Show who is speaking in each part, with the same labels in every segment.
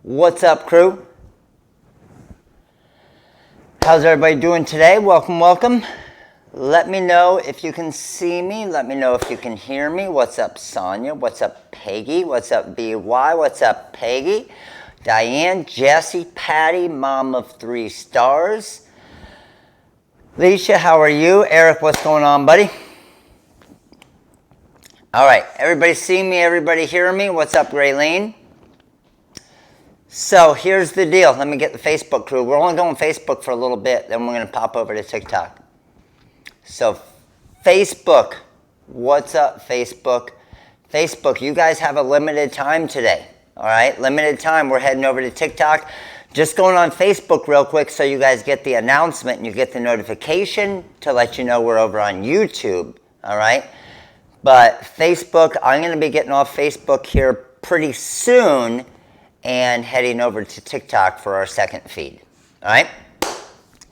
Speaker 1: What's up, crew? How's everybody doing today? Welcome, welcome. Let me know if you can see me. Let me know if you can hear me. What's up, Sonia? What's up, Peggy? What's up, BY? What's up, Peggy? Diane, Jessie, Patty, mom of 3 stars. Leisha, how are you? Eric, what's going on, buddy? All right, everybody see me? Everybody hear me? What's up, Raylene? So here's the deal. Let me get the Facebook crew. We're only going Facebook for a little bit, then we're going to pop over to TikTok. So Facebook, what's up, Facebook? Facebook, you guys have a limited time today, all right? Limited time. We're heading over to TikTok. Just going on Facebook real quick so you guys get the announcement and you get the notification to let you know we're over on YouTube, all right? But Facebook, I'm going to be getting off Facebook here pretty soon and heading over to TikTok for our second feed, all right?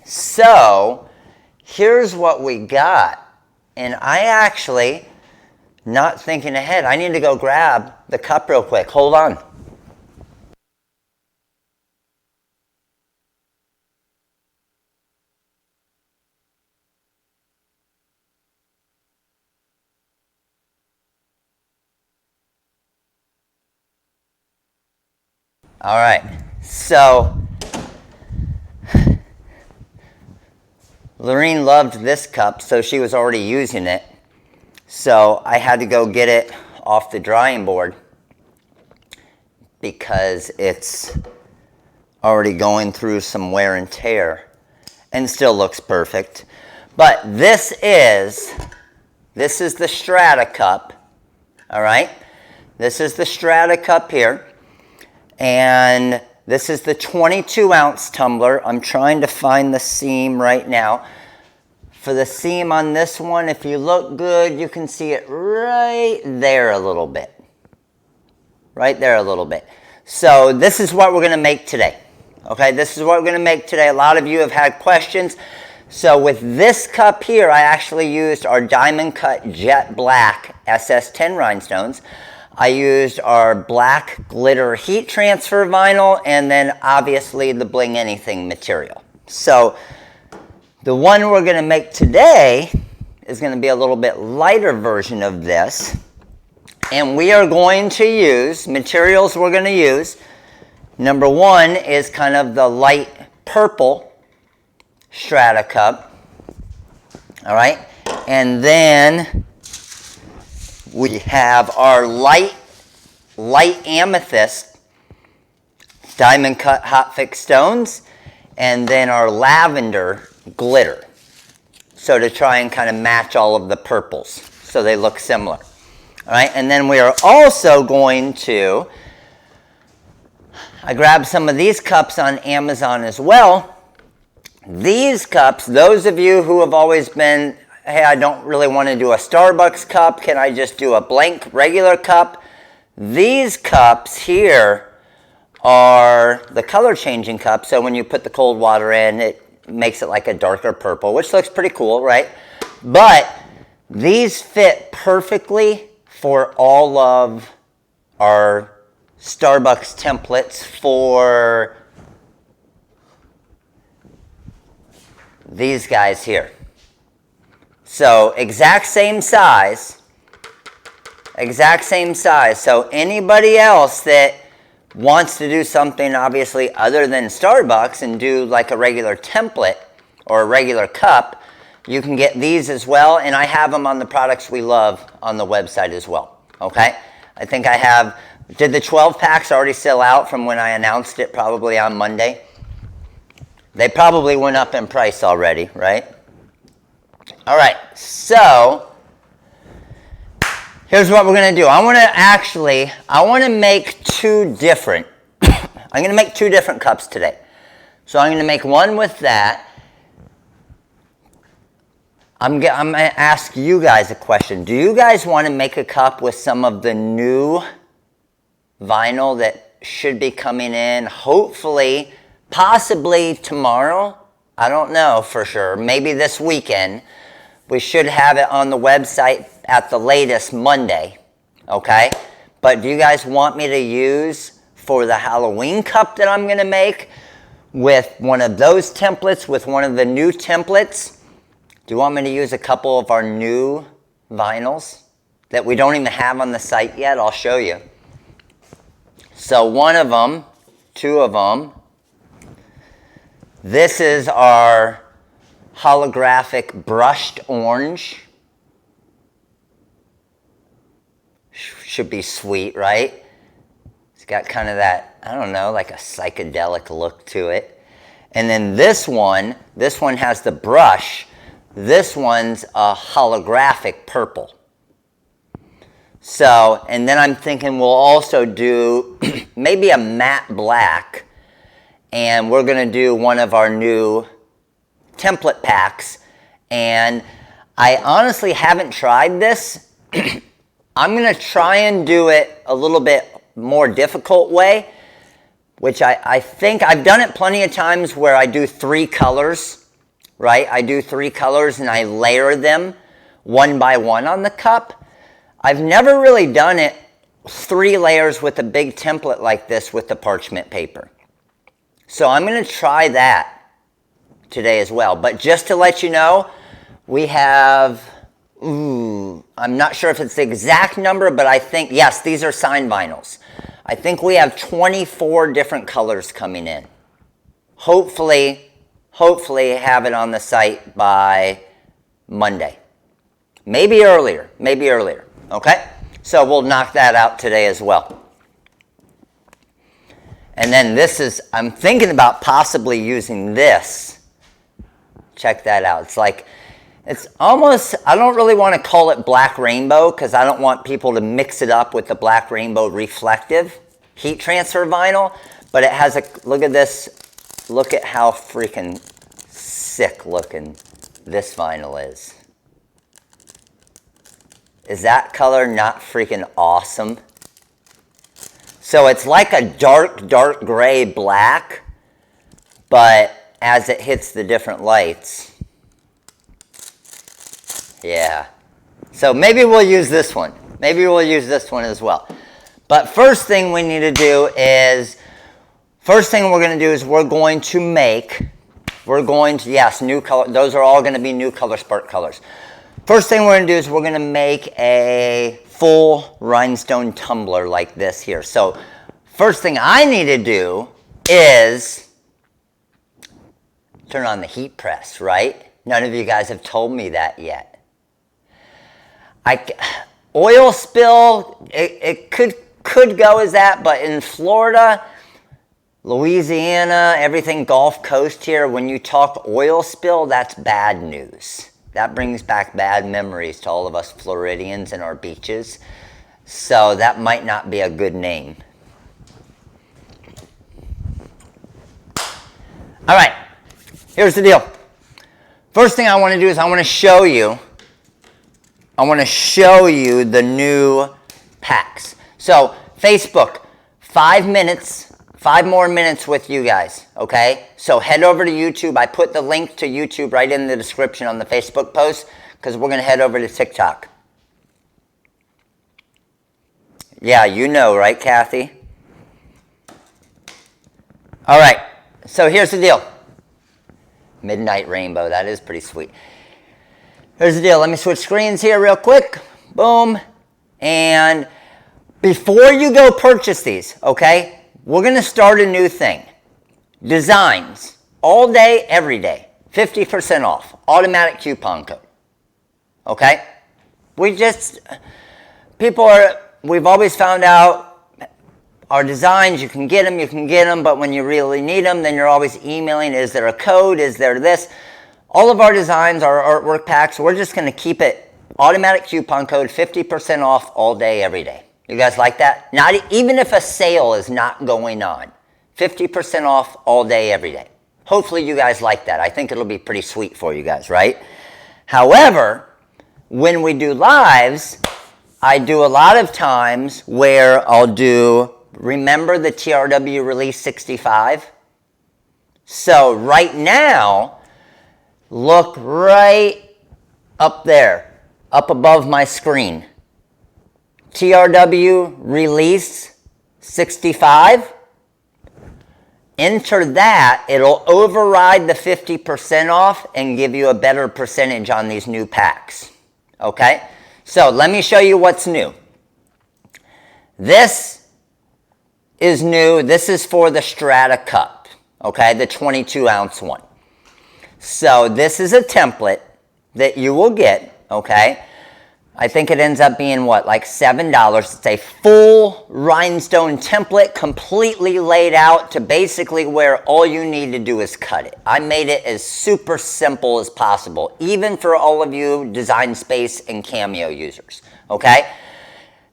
Speaker 1: So here's what we got. And I actually, not thinking ahead, I need to go grab the cup real quick. Hold on. All right, so Lorene loved this cup, so she was already using it. So I had to go get it off the drying board because it's already going through some wear and tear and still looks perfect. But this is the Strata cup, all right? This is the Strata cup here. And this is the 22-ounce tumbler. I'm trying to find the seam right now. For the seam on this one, if you look good, you can see it right there a little bit. Right there a little bit. So this is what we're going to make today. Okay, this is what we're going to make today. A lot of you have had questions. So with this cup here, I actually used our Diamond Cut Jet Black SS10 rhinestones. I used our black glitter heat transfer vinyl and then obviously the Bling Anything material. So the one we're going to make today is going to be a little bit lighter version of this. And we are going to use, materials we're going to use, number one is kind of the light purple Strata cup. All right. And then we have our light amethyst diamond cut Hotfix stones, and then our lavender glitter. So to try and kind of match all of the purples so they look similar. All right, and then we are also going to, I grabbed some of these cups on Amazon as well. These cups, those of you who have always been, hey, I don't really want to do a Starbucks cup. Can I just do a blank regular cup? These cups here are the color changing cups. So when you put the cold water in, it makes it like a darker purple, which looks pretty cool, right? But these fit perfectly for all of our Starbucks templates for these guys here. So exact same size. So anybody else that wants to do something obviously other than Starbucks and do like a regular template or a regular cup, you can get these as well. And I have them on the products we love on the website as well. Okay. I think I have, did the 12 packs already sell out from when I announced it probably on Monday? They probably went up in price already, right? All right, so here's what we're going to do. I want to make two different, I'm going to make 2 different cups today. So I'm going to make one with that. I'm going to ask you guys a question. Do you guys want to make a cup with some of the new vinyl that should be coming in, hopefully, possibly tomorrow? I don't know for sure. Maybe this weekend. We should have it on the website at the latest Monday, okay? But do you guys want me to use for the Halloween cup that I'm going to make with one of those templates, with one of the new templates. Do you want me to use a couple of our new vinyls that we don't even have on the site yet? I'll show you. So one of them, two of them. This is our holographic brushed orange. Should be sweet, right? It's got kind of that, I don't know, like a psychedelic look to it. And then this one has the brush. This one's a holographic purple. So, and then I'm thinking we'll also do maybe a matte black, and we're going to do one of our new template packs. And I honestly haven't tried this. I'm going to try and do it a little bit more difficult way, which I think I've done it plenty of times where I do 3 colors, right? I do 3 colors and I layer them one by one on the cup. I've never really done it 3 layers with a big template like this with the parchment paper. So I'm going to try that today as well. But just to let you know, we have, I'm not sure if it's the exact number, but I think, yes, these are signed vinyls. I think we have 24 different colors coming in. Hopefully have it on the site by Monday. Maybe earlier. Okay? So we'll knock that out today as well. And then this is, I'm thinking about possibly using this. Check that out. It's like, it's almost, I don't really want to call it black rainbow because I don't want people to mix it up with the black rainbow reflective heat transfer vinyl. But it has a, look at this, look at how freaking sick looking this vinyl is. Is that color not freaking awesome? So it's like a dark gray black, but as it hits the different lights. Yeah. So maybe we'll use this one. Maybe we'll use this one as well. But first thing we need to do is, we're going to make, yes, new color, those are all going to be new color spark colors. First thing we're going to do is we're going to make a full rhinestone tumbler like this here. So first thing I need to do is turn on the heat press, right? None of you guys have told me that yet. Oil spill, it could go as that, but in Florida, Louisiana, everything Gulf Coast here, when you talk oil spill, that's bad news. That brings back bad memories to all of us Floridians and our beaches. So that might not be a good name. All right, here's the deal. First thing I want to do is I want to show you the new packs. So Facebook, 5 minutes. 5 more minutes with you guys, okay? So head over to YouTube. I put the link to YouTube right in the description on the Facebook post because we're going to head over to TikTok. Yeah, you know, right, Kathy? All right, so here's the deal. Midnight Rainbow, that is pretty sweet. Here's the deal. Let me switch screens here real quick. Boom. And before you go purchase these, okay? We're going to start a new thing. Designs. All day, every day. 50% off. Automatic coupon code. Okay? We've always found out our designs, you can get them, but when you really need them, then you're always emailing, is there a code? Is there this? All of our designs, our artwork packs, we're just going to keep it automatic coupon code, 50% off all day, every day. You guys like that? Not even if a sale is not going on. 50% off all day, every day. Hopefully you guys like that. I think it'll be pretty sweet for you guys, right? However, when we do lives, I do a lot of times where I'll do, remember the TRW release 65? So right now, look right up there, up above my screen. TRW release 65. enter that, it'll override the 50% off and give you a better percentage on these new packs. Okay? So let me show you what's new. This is new. This is for the Strata Cup. Okay? The 22-ounce one. So this is a template that you will get. Okay? I think it ends up being, what, like $7. It's a full rhinestone template, completely laid out to basically where all you need to do is cut it. I made it as super simple as possible, even for all of you Design Space and Cameo users, okay?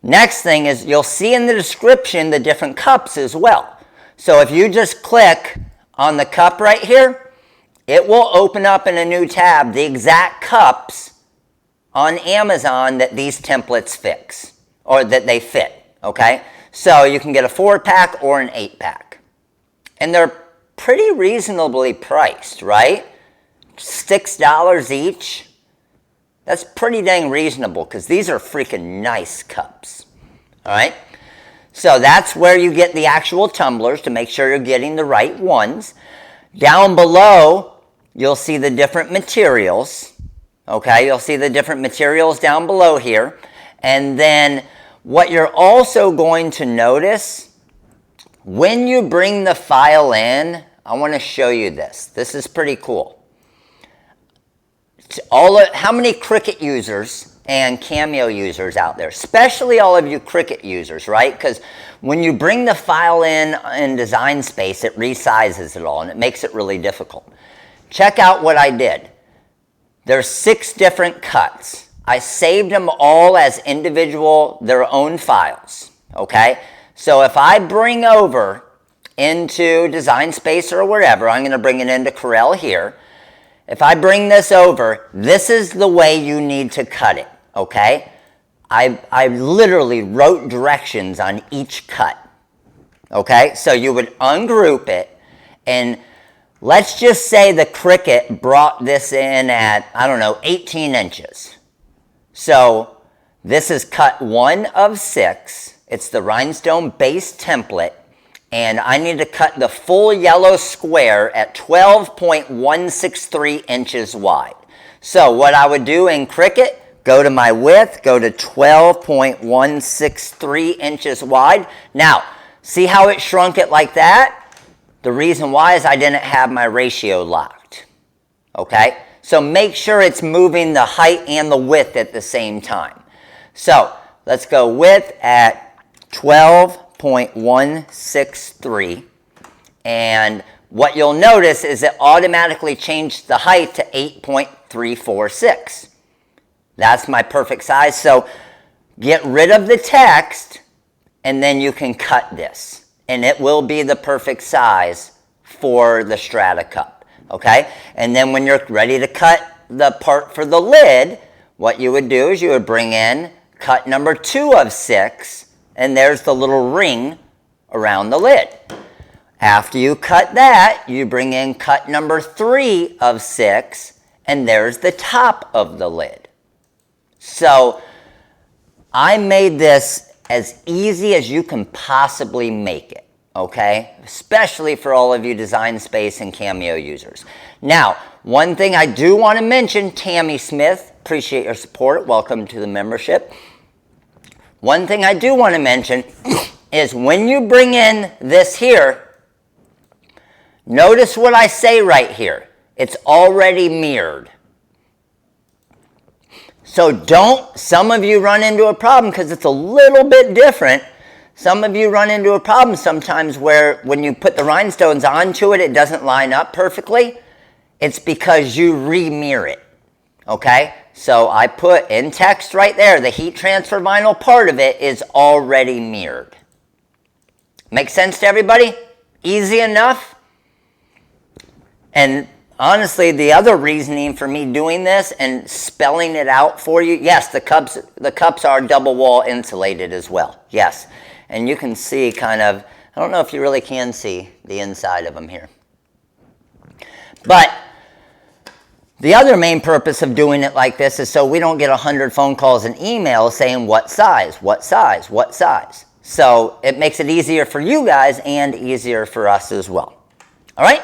Speaker 1: Next thing is you'll see in the description the different cups as well. So if you just click on the cup right here, it will open up in a new tab the exact cups on Amazon that these templates fix, or that they fit, okay? So you can get a 4-pack or an 8-pack. And they're pretty reasonably priced, right? $6 each. That's pretty dang reasonable because these are freaking nice cups, all right? So that's where you get the actual tumblers to make sure you're getting the right ones. Down below, you'll see the different materials. Okay, you'll see the different materials down below here. And then what you're also going to notice, when you bring the file in, I want to show you this. This is pretty cool. How many Cricut users and Cameo users out there, especially all of you Cricut users, right? Because when you bring the file in Design Space, it resizes it all and it makes it really difficult. Check out what I did. There's 6 different cuts. I saved them all as individual, their own files, okay? So if I bring over into Design Space or wherever, I'm going to bring it into Corel here. If I bring this over, this is the way you need to cut it, okay? I literally wrote directions on each cut, okay? So you would ungroup it, and let's just say the Cricut brought this in at, I don't know, 18 inches. So this is cut 1 of 6. It's the rhinestone base template. And I need to cut the full yellow square at 12.163 inches wide. So what I would do in Cricut, go to my width, go to 12.163 inches wide. Now, see how it shrunk it like that? The reason why is I didn't have my ratio locked, okay? So make sure it's moving the height and the width at the same time. So let's go width at 12.163. And what you'll notice is it automatically changed the height to 8.346. That's my perfect size. So get rid of the text and then you can cut this. And it will be the perfect size for the Strata Cup, okay? And then when you're ready to cut the part for the lid, what you would do is you would bring in cut number 2 of 6, and there's the little ring around the lid. After you cut that, you bring in cut number 3 of 6, and there's the top of the lid. So I made this as easy as you can possibly make it, okay? Especially for all of you Design Space and Cameo users. Now, one thing I do want to mention, Tammy Smith, appreciate your support. Welcome to the membership. One thing I do want to mention is when you bring in this here, notice what I say right here. It's already mirrored. So some of you run into a problem because it's a little bit different. Some of you run into a problem sometimes where when you put the rhinestones onto it, it doesn't line up perfectly. It's because you re-mirror it, okay? So I put in text right there, the heat transfer vinyl part of it is already mirrored. Make sense to everybody? Easy enough? And honestly, the other reasoning for me doing this and spelling it out for you, yes, the cups are double wall insulated as well, yes. And you can see kind of, I don't know if you really can see the inside of them here. But the other main purpose of doing it like this is so we don't get 100 phone calls and emails saying what size, what size, what size. So it makes it easier for you guys and easier for us as well. All right?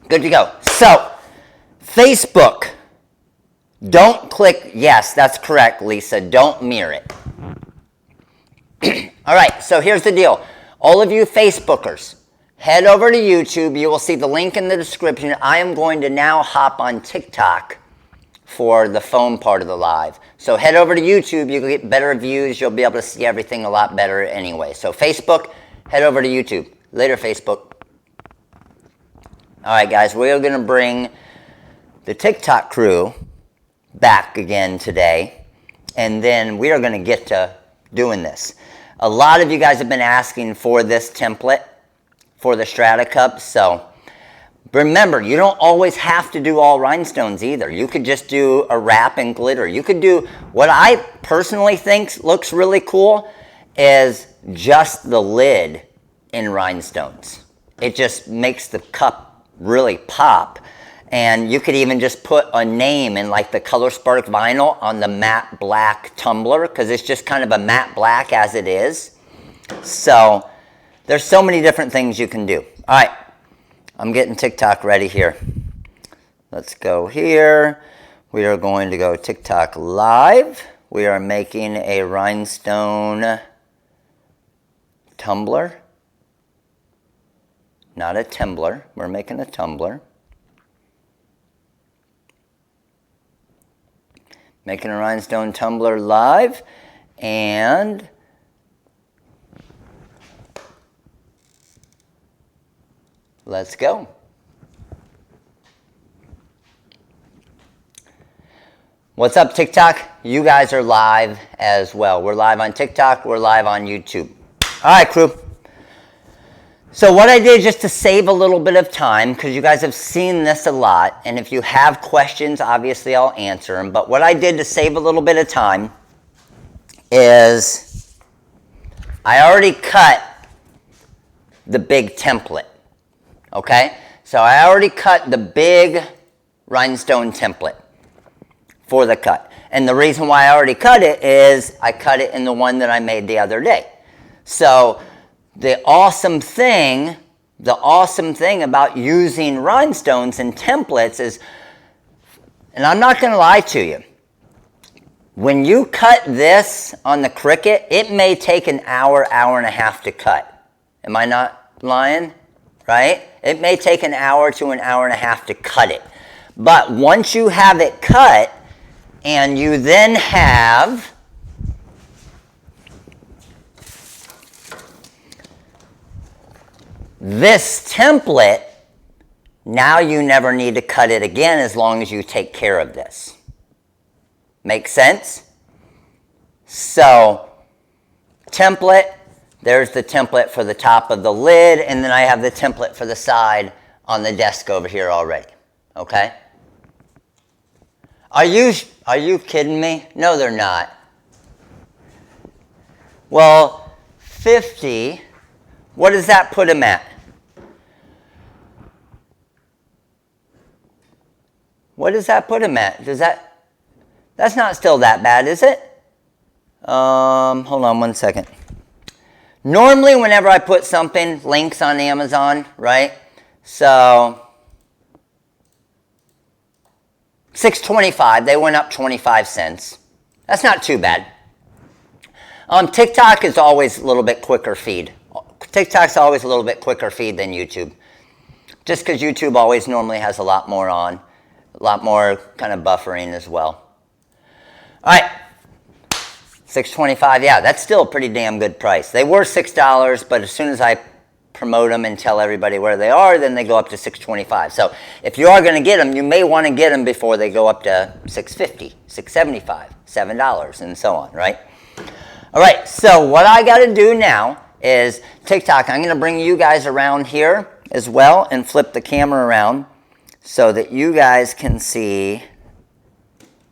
Speaker 1: Good to go. So, Facebook. Don't click, yes, that's correct, Lisa. Don't mirror it. All right, so here's the deal. All of you Facebookers, head over to YouTube. You will see the link in the description. I am going to now hop on TikTok for the phone part of the live. So head over to YouTube. You'll get better views. You'll be able to see everything a lot better anyway. So Facebook, head over to YouTube. Later, Facebook. All right, guys, we're going to bring the TikTok crew back again today, and then we are going to get to doing this. A lot of you guys have been asking for this template for the Strata Cup, so remember, you don't always have to do all rhinestones either. You could just do a wrap and glitter. You could do, what I personally think looks really cool is just the lid in rhinestones. It just makes the cup really pop. And you could even just put a name in like the Color Spark vinyl on the matte black tumbler, because it's just kind of a matte black as it is. So there's so many different things you can do. All right, I'm getting TikTok ready here. Let's go here. We are going to go TikTok live. We are making a rhinestone tumbler. Not a tumbler. We're making a tumbler. Making a rhinestone tumbler live, and let's go. What's up, TikTok? You guys are live as well. We're live on TikTok. We're live on YouTube. All right, crew. So what I did just to save a little bit of time, because you guys have seen this a lot, and if you have questions, obviously I'll answer them, but what I did to save a little bit of time is I already cut the big template, okay? So I already cut the big rhinestone template for the cut. And the reason why I already cut it is I cut it in the one that I made the other day. So the awesome thing about using rhinestones and templates is, and I'm not going to lie to you, when you cut this on the Cricut, it may take an hour, hour and a half to cut. Am I not lying? Right? It may take an hour to an hour and a half to cut it. But once you have it cut, and you then have this template, now you never need to cut it again as long as you take care of this. Make sense? So, template, there's the template for the top of the lid, and then I have the template for the side on the desk over here already. Okay? Are you kidding me? No, they're not. Well, 50, what does that put them at? What does that put them at? That's not still that bad, is it? Hold on one second. Normally, whenever I put something, links on Amazon, right? So, $6.25, they went up 25 cents. That's not too bad. TikTok is always a little bit quicker feed. TikTok's always a little bit quicker feed than YouTube. Just because YouTube always normally has a lot more on. A lot more kind of buffering as well. All right. $6.25, yeah, that's still a pretty damn good price. They were $6, but as soon as I promote them and tell everybody where they are, then they go up to $6.25. So if you are going to get them, you may want to get them before they go up to $6.50, $6.75, $7, and so on, right? All right, so what I got to do now is TikTok. I'm going to bring you guys around here as well and flip the camera around so that you guys can see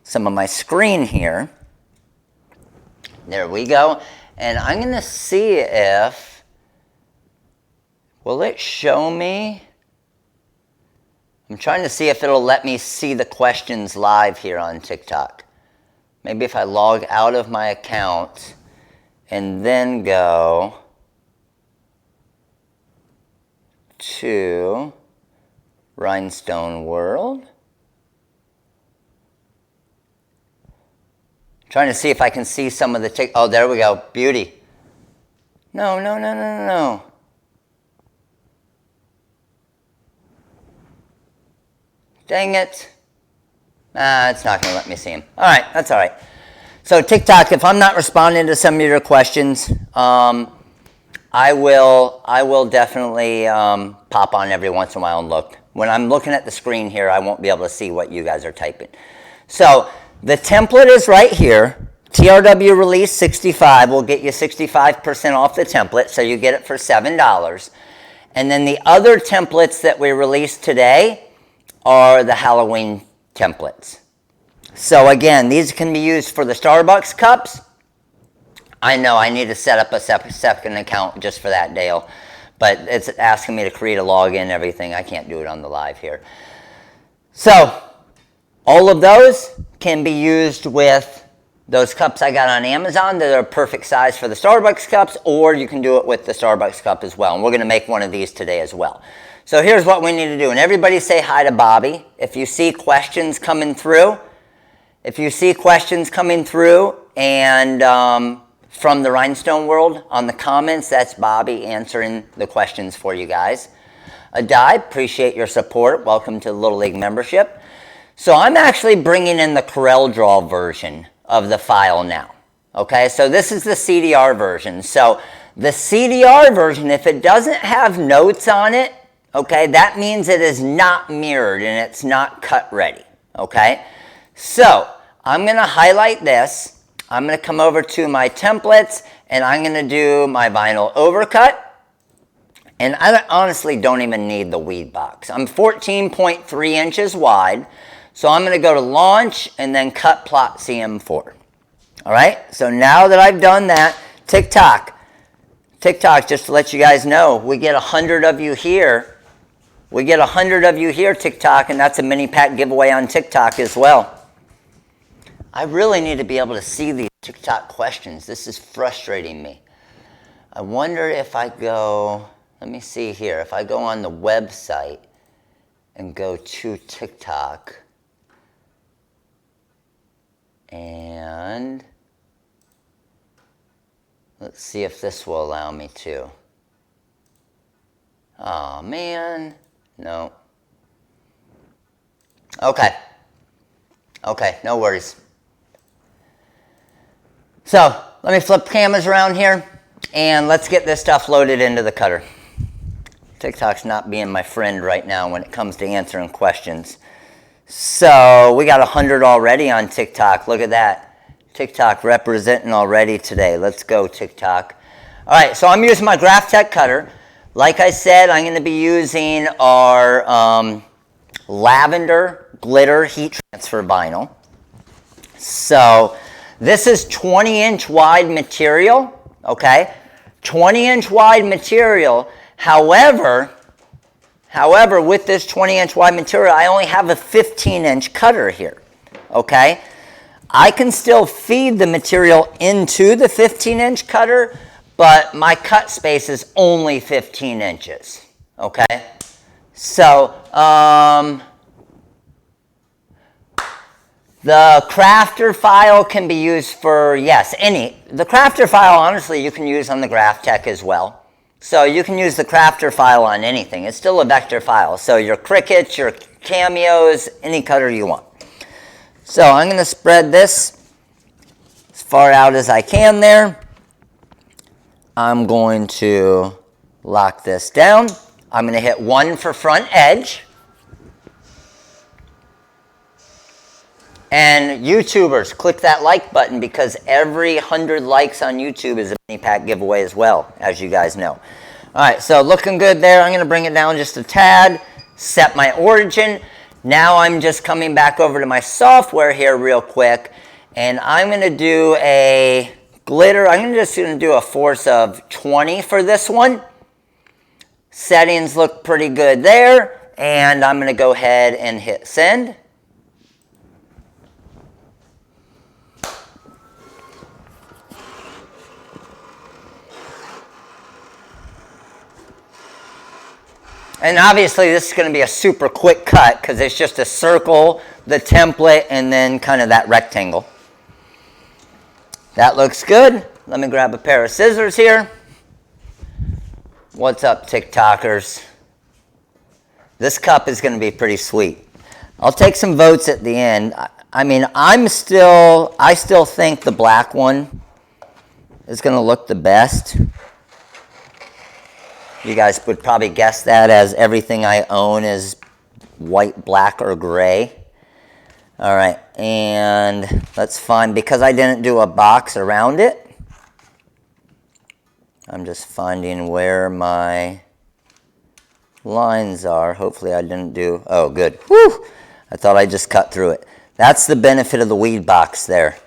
Speaker 1: some of my screen here. There we go. And I'm going to see if, will it show me? I'm trying to see if it'll let me see the questions live here on TikTok. Maybe if I log out of my account and then go to Rhinestone World. Trying to see if I can see some of the oh, there we go. Beauty. No, no, no, no, no, no. Dang it. It's not going to let me see him. All right, that's all right. So TikTok, if I'm not responding to some of your questions, I will definitely pop on every once in a while and look. When I'm looking at the screen here, I won't be able to see what you guys are typing. So the template is right here. TRW release 65 will get you 65% off the template, so you get it for $7. And then the other templates that we released today are the Halloween templates. So again, these can be used for the Starbucks cups. I know I need to set up a second account just for that, Dale. But it's asking me to create a login and everything. I can't do it on the live here. So all of those can be used with those cups I got on Amazon that are perfect size for the Starbucks cups, or you can do it with the Starbucks cup as well. And we're going to make one of these today as well. So here's what we need to do. And everybody say hi to Bobby. If you see questions coming through, and from the Rhinestone World on the comments, that's Bobby answering the questions for you guys. Adai, appreciate your support. Welcome to the Little League membership. So I'm actually bringing in the CorelDRAW version of the file now. Okay, so this is the CDR version. So the CDR version, if it doesn't have notes on it, okay, that means it is not mirrored and it's not cut ready. Okay, so I'm going to highlight this. I'm going to come over to my templates and I'm going to do my vinyl overcut. And I honestly don't even need the weed box. I'm 14.3 inches wide. So I'm going to go to launch and then cut plot CM4. All right. So now that I've done that, TikTok, just to let you guys know, we get 100 of you here. We get 100 of you here, TikTok, and that's a mini pack giveaway on TikTok as well. I really need to be able to see these TikTok questions. This is frustrating me. I wonder if I go, let me see here. If I go on the website and go to TikTok, and let's see if this will allow me to. Oh, man. No. Okay. Okay, no worries. So, let me flip cameras around here, and let's get this stuff loaded into the cutter. TikTok's not being my friend right now when it comes to answering questions. So we got 100 already on TikTok. Look at that. TikTok representing already today. Let's go, TikTok. All right, so I'm using my Graphtec cutter. Like I said, I'm going to be using our lavender glitter heat transfer vinyl. So this is 20-inch wide material, okay? 20-inch wide material. However, with this 20-inch wide material, I only have a 15-inch cutter here, okay? I can still feed the material into the 15-inch cutter, but my cut space is only 15 inches, okay? So, the crafter file can be used for, yes, the crafter file, honestly, you can use on the Graphtec as well. So you can use the crafter file on anything. It's still a vector file. So your crickets, your cameos, any cutter you want. So I'm going to spread this as far out as I can there. I'm going to lock this down. I'm going to hit 1 for front edge. And YouTubers, click that like button because every 100 likes on YouTube is a mini pack giveaway as well, as you guys know. All right, so looking good there. I'm going to bring it down just a tad, set my origin. Now I'm just coming back over to my software here real quick, and I'm going to do a glitter. I'm just going to do a force of 20 for this one. Settings look pretty good there, and I'm going to go ahead and hit send. And obviously this is going to be a super quick cut because it's just a circle, the template, and then kind of that rectangle. That looks good. Let me grab a pair of scissors here. What's up, TikTokers? This cup is going to be pretty sweet. I'll take some votes at the end. I mean, I still think the black one is going to look the best. You guys would probably guess that, as everything I own is white, black, or gray. All right, and that's fine. Because I didn't do a box around it, I'm just finding where my lines are. Hopefully I didn't do, oh good. Whew, I thought I just cut through it. That's the benefit of the weed box there,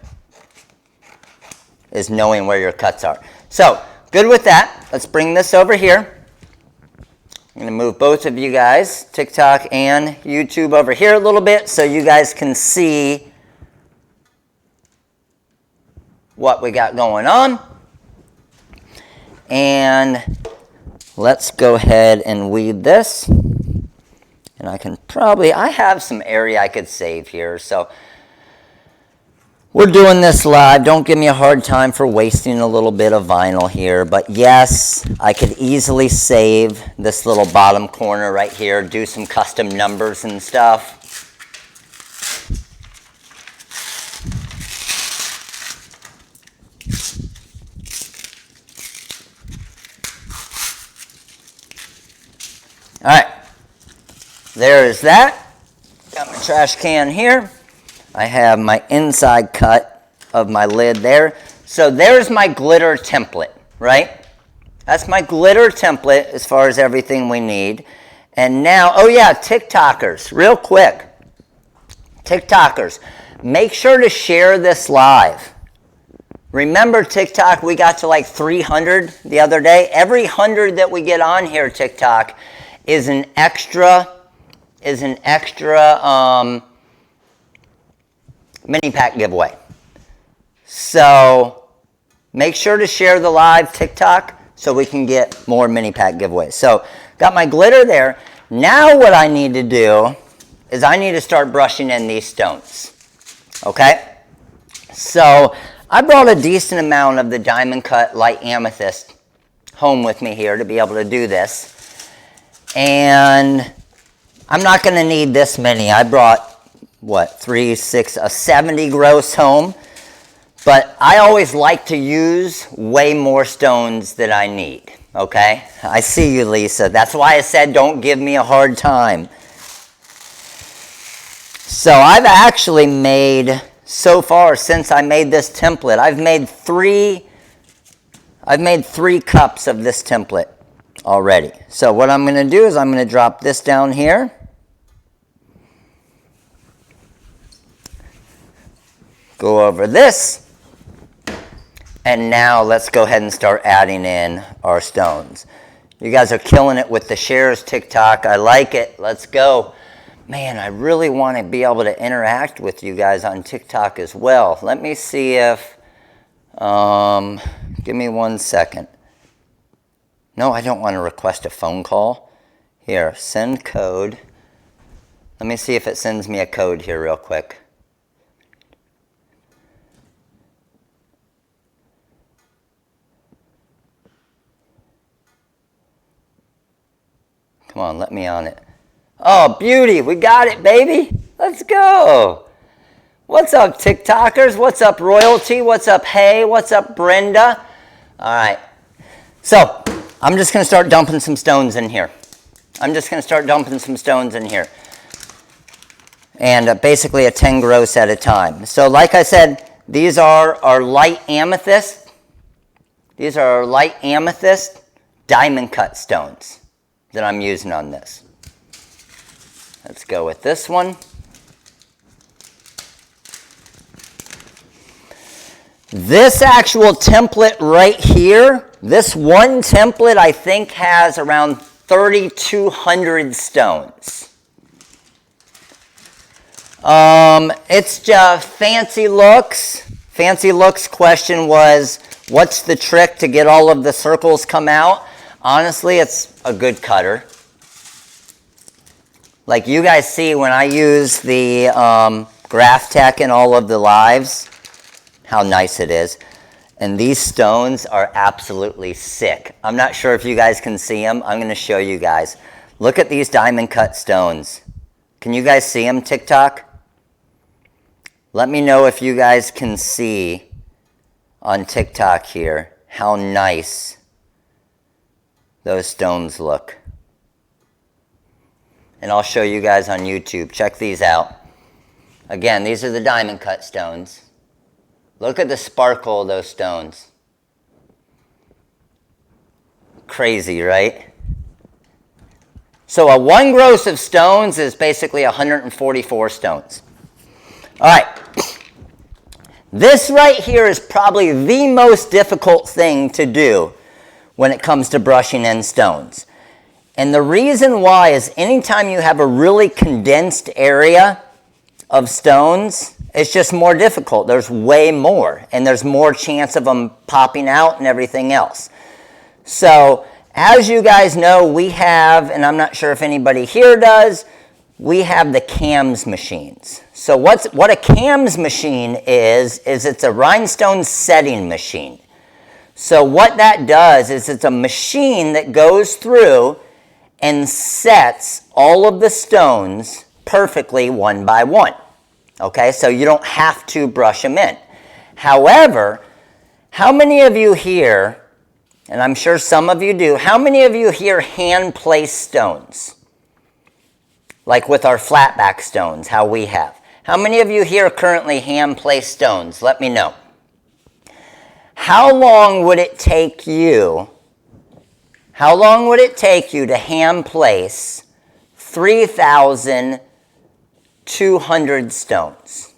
Speaker 1: is knowing where your cuts are. So, good with that. Let's bring this over here. I'm going to move both of you guys, TikTok and YouTube, over here a little bit so you guys can see what we got going on. And let's go ahead and weed this. And I have some area I could save here, so we're doing this live. Don't give me a hard time for wasting a little bit of vinyl here. But yes, I could easily save this little bottom corner right here, do some custom numbers and stuff. All right, there is that. Got my trash can here. I have my inside cut of my lid there. So there's my glitter template, right? That's my glitter template as far as everything we need. And now, oh yeah, TikTokers, real quick. TikTokers, make sure to share this live. Remember TikTok, we got to like 300 the other day. Every 100 that we get on here, TikTok, is an extra mini pack giveaway. So make sure to share the live TikTok so we can get more mini pack giveaways. So got my glitter there. Now what I need to do is I need to start brushing in these stones. Okay? So I brought a decent amount of the diamond cut light amethyst home with me here to be able to do this. And I'm not going to need this many. I brought, what, 3, 6, a 70 gross home. But I always like to use way more stones than I need, okay? I see you, Lisa. That's why I said don't give me a hard time. So I've actually made, so far since I made this template, I've made three cups of this template already. So what I'm going to do is I'm going to drop this down here. Go over this. And now let's go ahead and start adding in our stones. You guys are killing it with the shares, TikTok. I like it. Let's go. Man, I really want to be able to interact with you guys on TikTok as well. Let me see if, give me 1 second. No, I don't want to request a phone call. Here, send code. Let me see if it sends me a code here real quick. Come on, let me on it. Oh, beauty, we got it, baby. Let's go. What's up, TikTokers? What's up, Royalty? What's up, Hey? What's up, Brenda? All right. So, I'm just going to start dumping some stones in here. And basically a 10 gross at a time. So, like I said, these are our light amethyst. These are our light amethyst diamond cut stones that I'm using on this. Let's go with this one. This actual template right here, this one template I think has around 3,200 stones. It's just fancy looks. Fancy looks question was, what's the trick to get all of the circles come out? Honestly, it's a good cutter. Like you guys see when I use the Graph Tech in all of the lives, how nice it is. And these stones are absolutely sick. I'm not sure if you guys can see them. I'm going to show you guys. Look at these diamond cut stones. Can you guys see them, TikTok? Let me know if you guys can see on TikTok here how nice those stones look. And I'll show you guys on YouTube. Check these out. Again, these are the diamond cut stones. Look at the sparkle of those stones. Crazy, right? So a 1 gross of stones is basically 144 stones. All right. This right here is probably the most difficult thing to do when it comes to brushing in stones. And the reason why is anytime you have a really condensed area of stones, it's just more difficult. There's way more, and there's more chance of them popping out and everything else. So, as you guys know, we have, and I'm not sure if anybody here does, we have the CAMS machines. So what a CAMS machine is it's a rhinestone setting machine. So what that does is it's a machine that goes through and sets all of the stones perfectly one by one. Okay, so you don't have to brush them in. However, how many of you here, and I'm sure some of you do, how many of you here hand-place stones? Like with our flatback stones, how we have. How many of you here currently hand-place stones? Let me know. How long would it take you to hand-place 3,200 stones?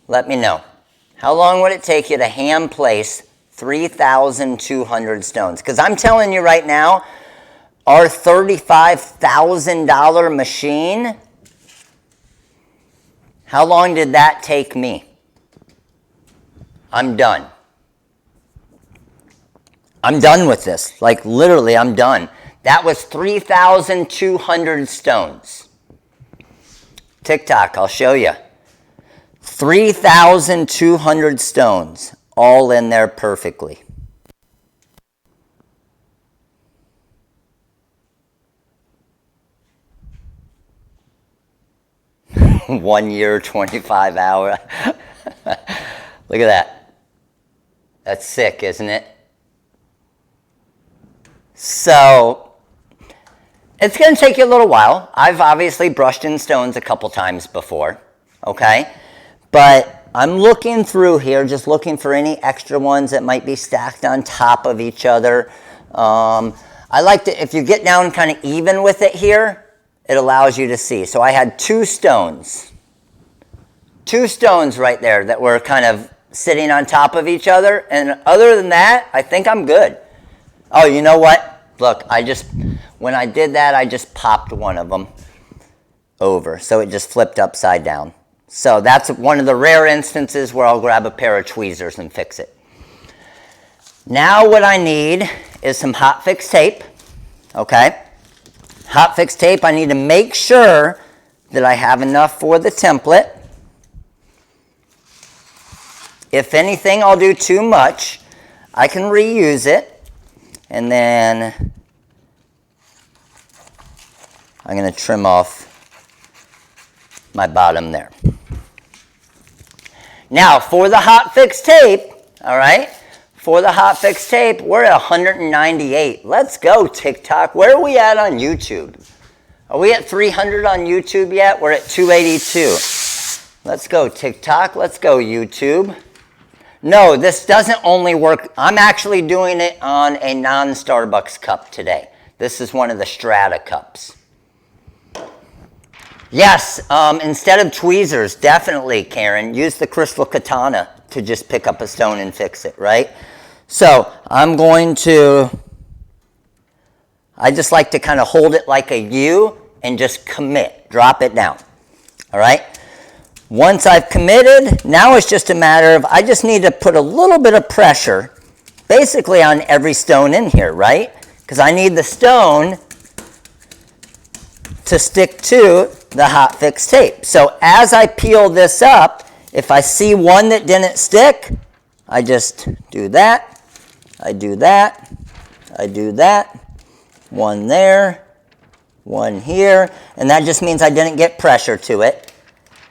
Speaker 1: Let me know. How long would it take you to hand place 3,200 stones? Because I'm telling you right now, our $35,000 machine, how long did that take me? I'm done. I'm done with this. Like literally, I'm done. That was 3,200 stones. TikTok, I'll show you. 3,200 stones, all in there perfectly. One year, 25 hours. Look at that. That's sick, isn't it? So, it's going to take you a little while. I've obviously brushed in stones a couple times before, okay? But I'm looking through here, just looking for any extra ones that might be stacked on top of each other. I like to, if you get down kind of even with it here, it allows you to see. So I had two stones right there that were kind of sitting on top of each other. And other than that, I think I'm good. Oh, you know what? Look, when I did that, I just popped one of them over. So it just flipped upside down. So that's one of the rare instances where I'll grab a pair of tweezers and fix it. Now what I need is some Hotfix tape, okay? Hotfix tape, I need to make sure that I have enough for the template. If anything, I'll do too much. I can reuse it. And then I'm going to trim off my bottom there. Now, for the Hotfix tape, all right, for the Hotfix tape, we're at 198. Let's go, TikTok. Where are we at on YouTube? Are we at 300 on YouTube yet? We're at 282. Let's go, TikTok. Let's go, YouTube. No, this doesn't only work. I'm actually doing it on a non-Starbucks cup today. This is one of the Strata cups. Yes, instead of tweezers, definitely, Karen, use the crystal katana to just pick up a stone and fix it, right? So I'm going to, I just like to kind of hold it like a U and just commit, drop it down, all right? Once I've committed, now it's just a matter of, I just need to put a little bit of pressure basically on every stone in here, right? Because I need the stone to stick to the Hotfix tape. So as I peel this up, if I see one that didn't stick, I just do that, I do that, I do that, one there, one here, and that just means I didn't get pressure to it,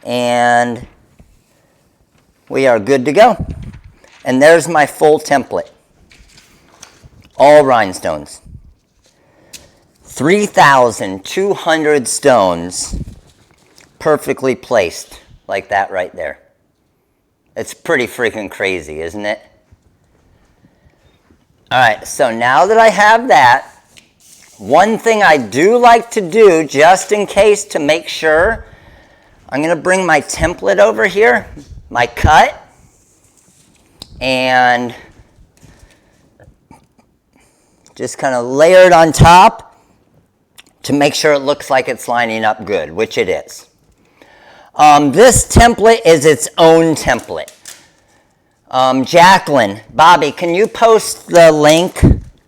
Speaker 1: and we are good to go. And there's my full template, all rhinestones. 3,200 stones perfectly placed like that right there. It's pretty freaking crazy, isn't it? All right, so now that I have that, one thing I do like to do, just in case to make sure, I'm going to bring my template over here, my cut, and just kind of layer it on top to make sure it looks like it's lining up good, which it is. This template is its own template. Jacqueline, Bobby, can you post the link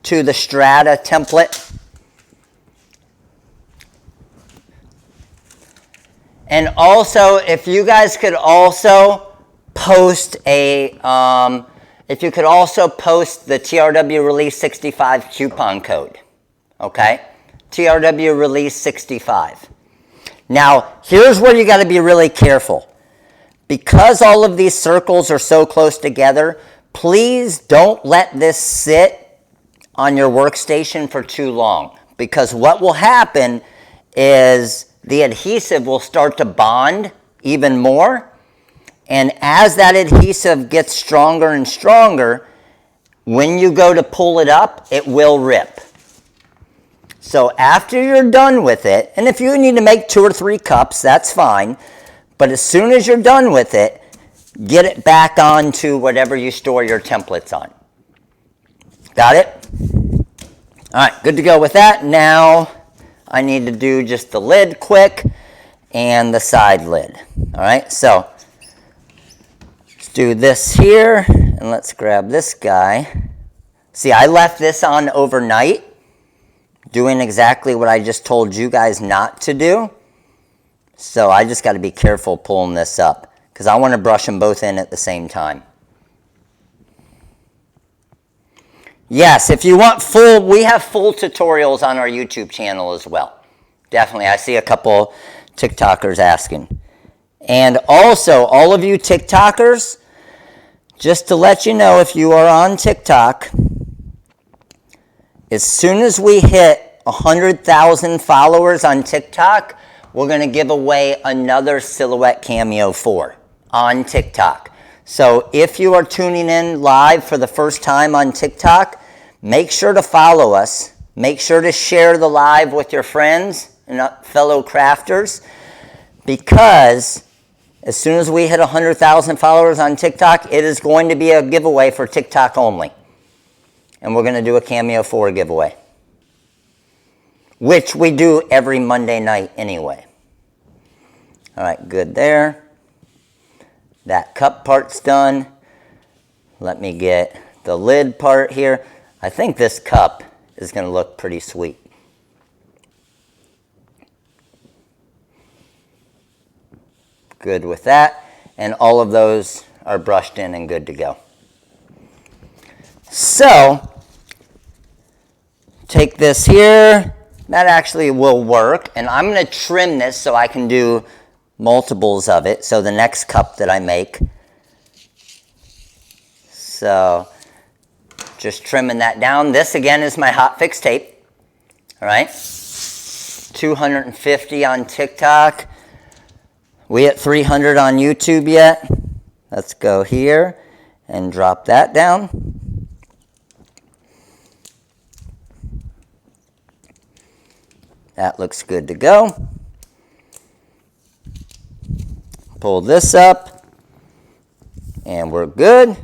Speaker 1: to the Strata template? And also, if you guys could also post the TRW Release 65 coupon code, okay? TRW Release 65. Now, here's where you got to be really careful. Because all of these circles are so close together, please don't let this sit on your workstation for too long. Because what will happen is the adhesive will start to bond even more. And as that adhesive gets stronger and stronger, when you go to pull it up, it will rip. So after you're done with it, and if you need to make 2 or 3 cups, that's fine. But as soon as you're done with it, get it back onto whatever you store your templates on. Got it? All right, good to go with that. Now I need to do just the lid quick and the side lid. All right, so let's do this here, and let's grab this guy. See, I left this on overnight, doing exactly what I just told you guys not to do. So I just got to be careful pulling this up because I want to brush them both in at the same time. Yes, if you want full, we have full tutorials on our YouTube channel as well. Definitely, I see a couple TikTokers asking. And also, all of you TikTokers, just to let you know, if you are on TikTok, as soon as we hit 100,000 followers on TikTok, we're going to give away another Silhouette Cameo 4 on TikTok. So if you are tuning in live for the first time on TikTok, make sure to follow us. Make sure to share the live with your friends and fellow crafters, because as soon as we hit 100,000 followers on TikTok, it is going to be a giveaway for TikTok only. And we're going to do a Cameo 4 giveaway, which we do every Monday night anyway. All right, good there. That cup part's done. Let me get the lid part here. I think this cup is going to look pretty sweet. Good with that. And all of those are brushed in and good to go. So, take this here. That actually will work. And I'm going to trim this so I can do multiples of it. So the next cup that I make. So just trimming that down. This again is my Hotfix tape. All right. 250 on TikTok. We at 300 on YouTube yet. Let's go here and drop that down. That looks good to go. Pull this up, and we're good.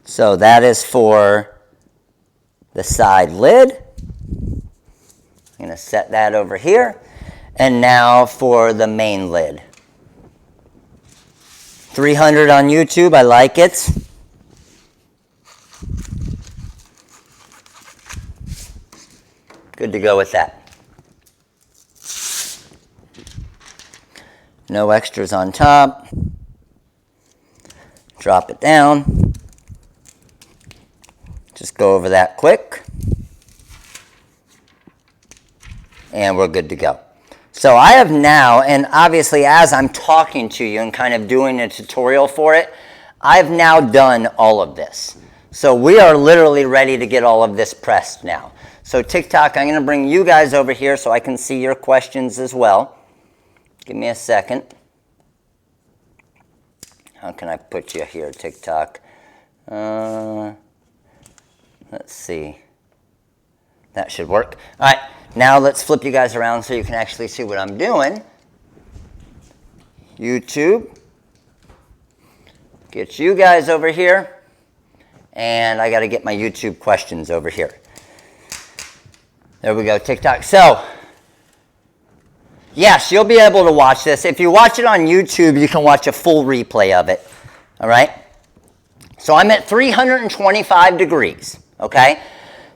Speaker 1: So that is for the side lid. I'm going to set that over here. And now for the main lid. 300 on YouTube, I like it. Good to go with that. No extras on top. Drop it down. Just go over that quick. And we're good to go. So I have now, and obviously as I'm talking to you and kind of doing a tutorial for it, I've now done all of this. So we are literally ready to get all of this pressed now. So TikTok, I'm going to bring you guys over here so I can see your questions as well. Give me a second. How can I put you here, TikTok? Let's see. That should work. All right, now let's flip you guys around so you can actually see what I'm doing. YouTube. Get you guys over here. And I got to get my YouTube questions over here. There we go, TikTok. So, yes, you'll be able to watch this. If you watch it on YouTube, you can watch a full replay of it. All right? So I'm at 325 degrees, okay?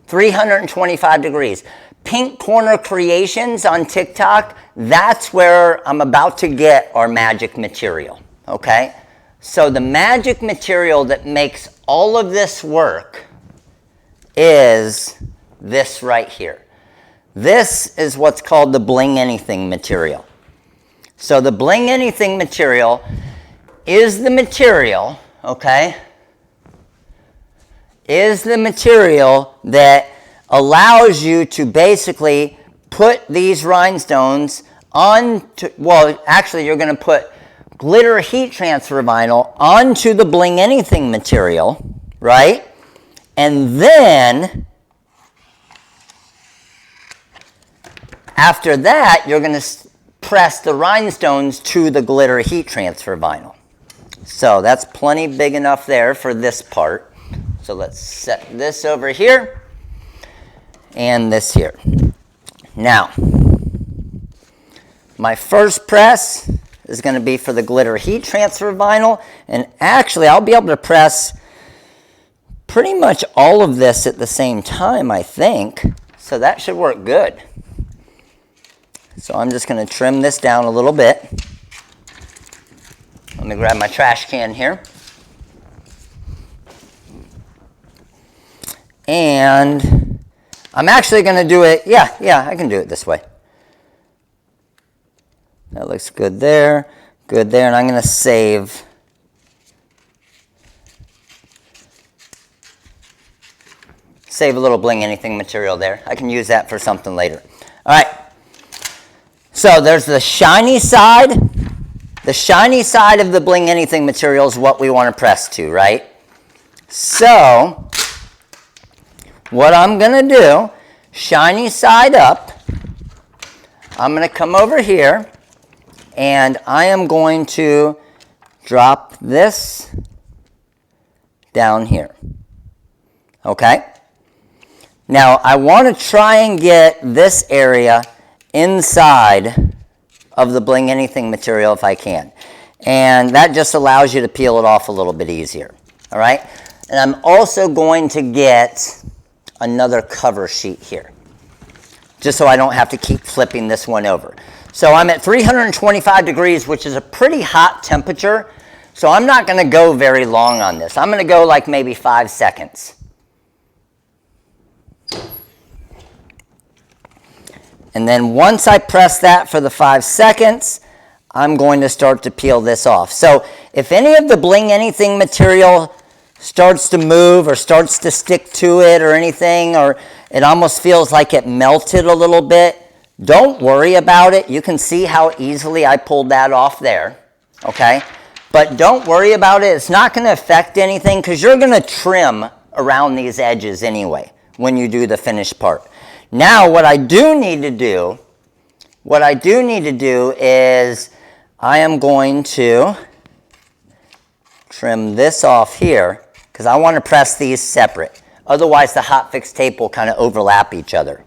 Speaker 1: 325 degrees. Pink Corner Creations on TikTok, that's where I'm about to get our magic material, okay? So the magic material that makes all of this work is this right here. This is what's called the Bling Anything material. So the Bling Anything material is the material, okay, is the material that allows you to basically put these rhinestones onto, well, actually you're going to put glitter heat transfer vinyl onto the Bling Anything material, right? And then after that, you're going to press the rhinestones to the glitter heat transfer vinyl. So that's plenty big enough there for this part. So let's set this over here and this here. Now, my first press is going to be for the glitter heat transfer vinyl. And actually, I'll be able to press pretty much all of this at the same time, I think. So that should work good. So I'm just going to trim this down a little bit. Let me grab my trash can here. And I'm actually going to do it, yeah, I can do it this way. That looks good there, and I'm going to save. Save a little Bling Anything material there. I can use that for something later. All right. So there's the shiny side. The shiny side of the Bling Anything material is what we want to press to, right? So what I'm going to do, shiny side up, I'm going to come over here and I am going to drop this down here. Okay? Now I want to try and get this area inside of the Bling Anything material if I can. And that just allows you to peel it off a little bit easier. All right? And I'm also going to get another cover sheet here, just so I don't have to keep flipping this one over. So I'm at 325 degrees, which is a pretty hot temperature. So I'm not going to go very long on this. I'm going to go like maybe 5 seconds. And then once I press that for the 5 seconds, I'm going to start to peel this off. So if any of the Bling Anything material starts to move or starts to stick to it or anything, or it almost feels like it melted a little bit, don't worry about it. You can see how easily I pulled that off there, okay? But don't worry about it. It's not going to affect anything because you're going to trim around these edges anyway when you do the finished part. Now, what I do need to do is I am going to trim this off here because I want to press these separate. Otherwise, the Hotfix tape will kind of overlap each other.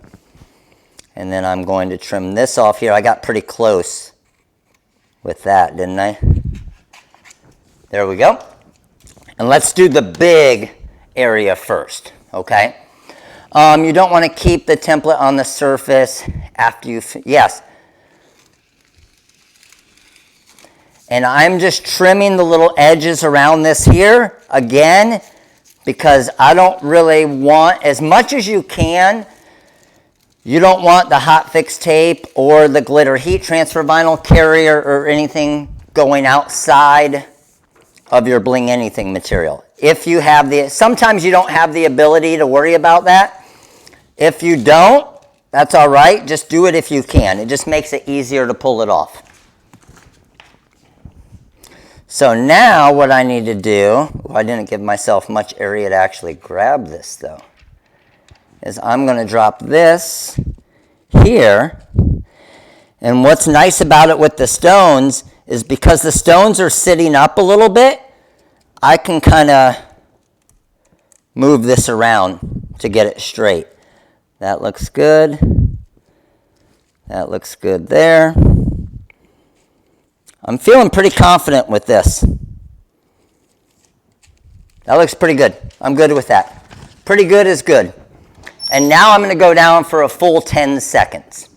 Speaker 1: And then I'm going to trim this off here. I got pretty close with that, didn't I? There we go. And let's do the big area first, okay? You don't want to keep the template on the surface after you, yes. And I'm just trimming the little edges around this here, again, because I don't really want, as much as you can, you don't want the Hotfix tape or the glitter heat transfer vinyl carrier or anything going outside of your bling anything material. If you have the, sometimes you don't have the ability to worry about that. If you don't, that's all right. Just do it if you can. It just makes it easier to pull it off. So now what I need to do, I didn't give myself much area to actually grab this though, is I'm going to drop this here. And what's nice about it with the stones is because the stones are sitting up a little bit, I can kind of move this around to get it straight. That looks good. That looks good there. I'm feeling pretty confident with this. That looks pretty good. I'm good with that. Pretty good is good. And now I'm going to go down for a full 10 seconds.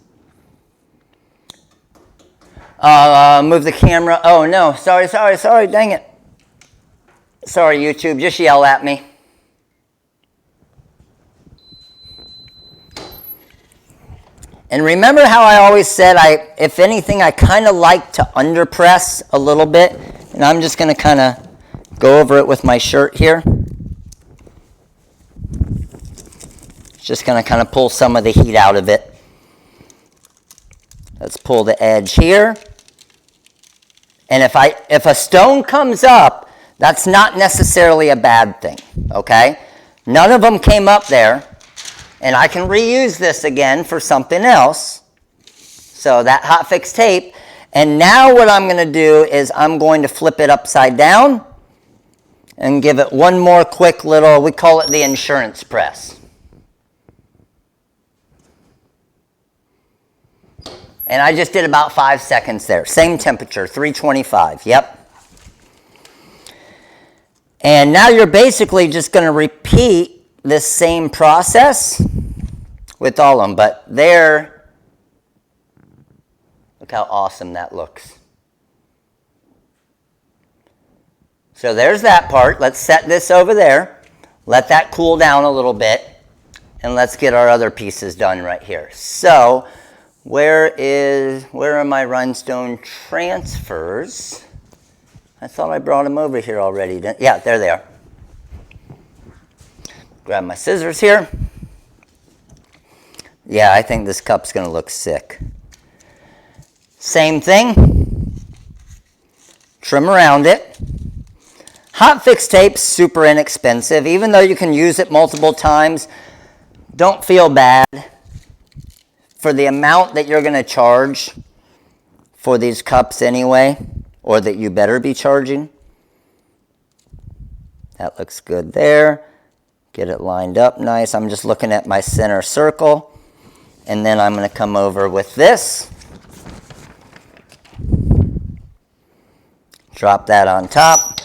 Speaker 1: Move the camera. Oh no, sorry, dang it. Sorry, YouTube, just yell at me. And remember how I always said, if anything, I kind of like to underpress a little bit. And I'm just going to kind of go over it with my shirt here. Just going to kind of pull some of the heat out of it. Let's pull the edge here. And if a stone comes up, that's not necessarily a bad thing, okay? None of them came up there. And I can reuse this again for something else. So that Hotfix tape. And now what I'm going to do is I'm going to flip it upside down and give it one more quick little, we call it the insurance press. And I just did about 5 seconds there. Same temperature, 325. Yep. And now you're basically just going to repeat this same process with all of them. But there, look how awesome that looks. So there's that part. Let's set this over there. Let that cool down a little bit. And let's get our other pieces done right here. So where are my Rhinestone Transfers? I thought I brought them over here already. Yeah, there they are. Grab my scissors here. Yeah, I think this cup's going to look sick. Same thing. Trim around it. Hotfix tape's super inexpensive. Even though you can use it multiple times, don't feel bad. For the amount that you're going to charge for these cups anyway, or that you better be charging. That looks good there. Get it lined up nice. I'm just looking at my center circle. And then I'm going to come over with this. Drop that on top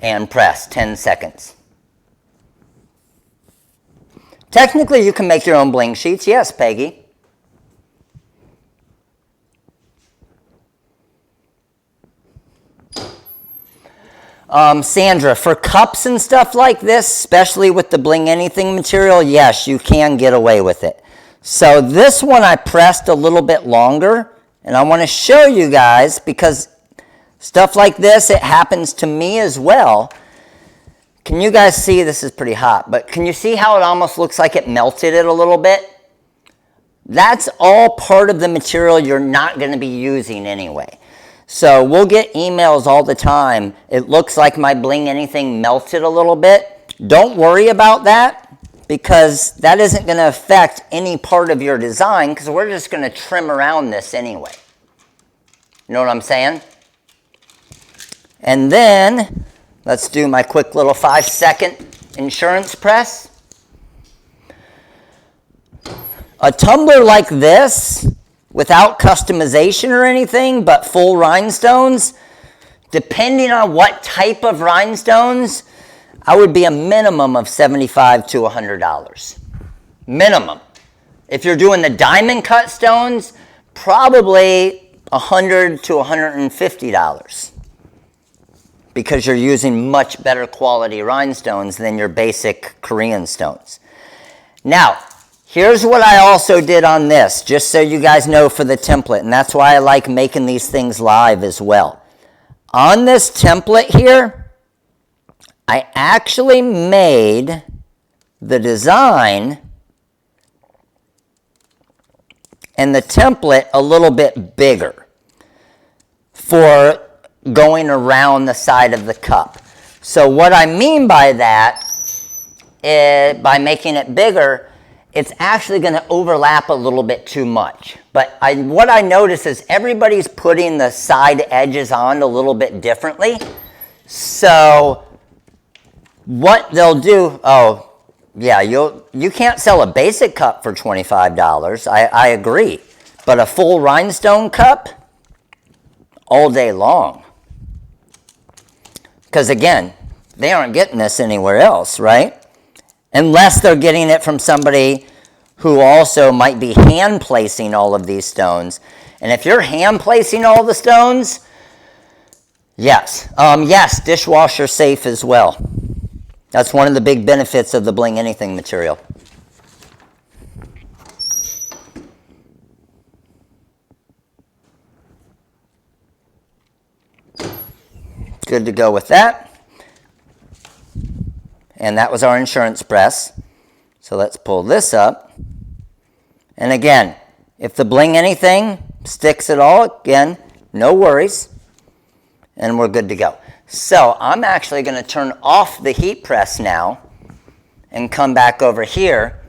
Speaker 1: and press 10 seconds. Technically, you can make your own bling sheets. Yes, Peggy. Sandra, for cups and stuff like this, especially with the bling anything material, yes, you can get away with it. So this one I pressed a little bit longer, and I want to show you guys because stuff like this, it happens to me as well. Can you guys see, this is pretty hot, but can you see how it almost looks like it melted it a little bit? That's all part of the material you're not going to be using anyway. So we'll get emails all the time. It looks like my bling anything melted a little bit. Don't worry about that because that isn't going to affect any part of your design because we're just going to trim around this anyway. You know what I'm saying? And then let's do my quick little 5-second insurance press. A tumbler like this, without customization or anything, but full rhinestones, depending on what type of rhinestones, I would be a minimum of $75 to $100. Minimum. If you're doing the diamond cut stones, probably $100 to $150. because you're using much better quality rhinestones than your basic Korean stones. Now, here's what I also did on this, just so you guys know for the template, and that's why I like making these things live as well. On this template here, I actually made the design and the template a little bit bigger for going around the side of the cup. So what I mean by that is, by making it bigger, it's actually going to overlap a little bit too much. But what I notice is everybody's putting the side edges on a little bit differently. So what they'll do, oh yeah, you can't sell a basic cup for $25. I agree. But a full rhinestone cup, all day long. Because again, they aren't getting this anywhere else, right? Unless they're getting it from somebody who also might be hand placing all of these stones. And if you're hand placing all the stones, yes. Yes, dishwasher safe as well. That's one of the big benefits of the Bling Anything material. Good to go with that. And that was our insurance press. So let's pull this up. And again, if the Bling Anything sticks at all, again, no worries. And we're good to go. So I'm actually going to turn off the heat press now and come back over here.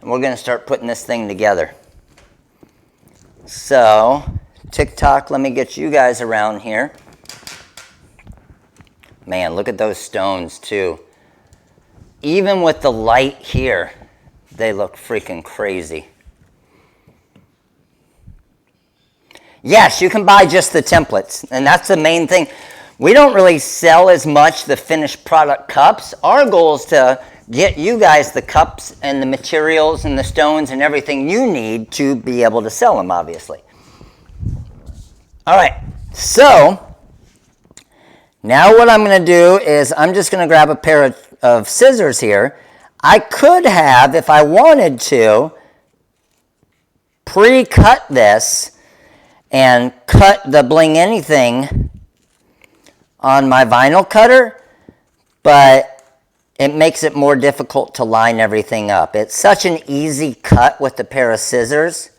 Speaker 1: And we're going to start putting this thing together. So, TikTok, let me get you guys around here. Man, look at those stones too. Even with the light here, they look freaking crazy. Yes, you can buy just the templates, and that's the main thing. We don't really sell as much the finished product cups. Our goal is to get you guys the cups and the materials and the stones and everything you need to be able to sell them, obviously. All right, so now what I'm going to do is I'm just going to grab a pair of scissors here. I could have, if I wanted to, pre-cut this and cut the Bling Anything on my vinyl cutter, but it makes it more difficult to line everything up. It's such an easy cut with a pair of scissors.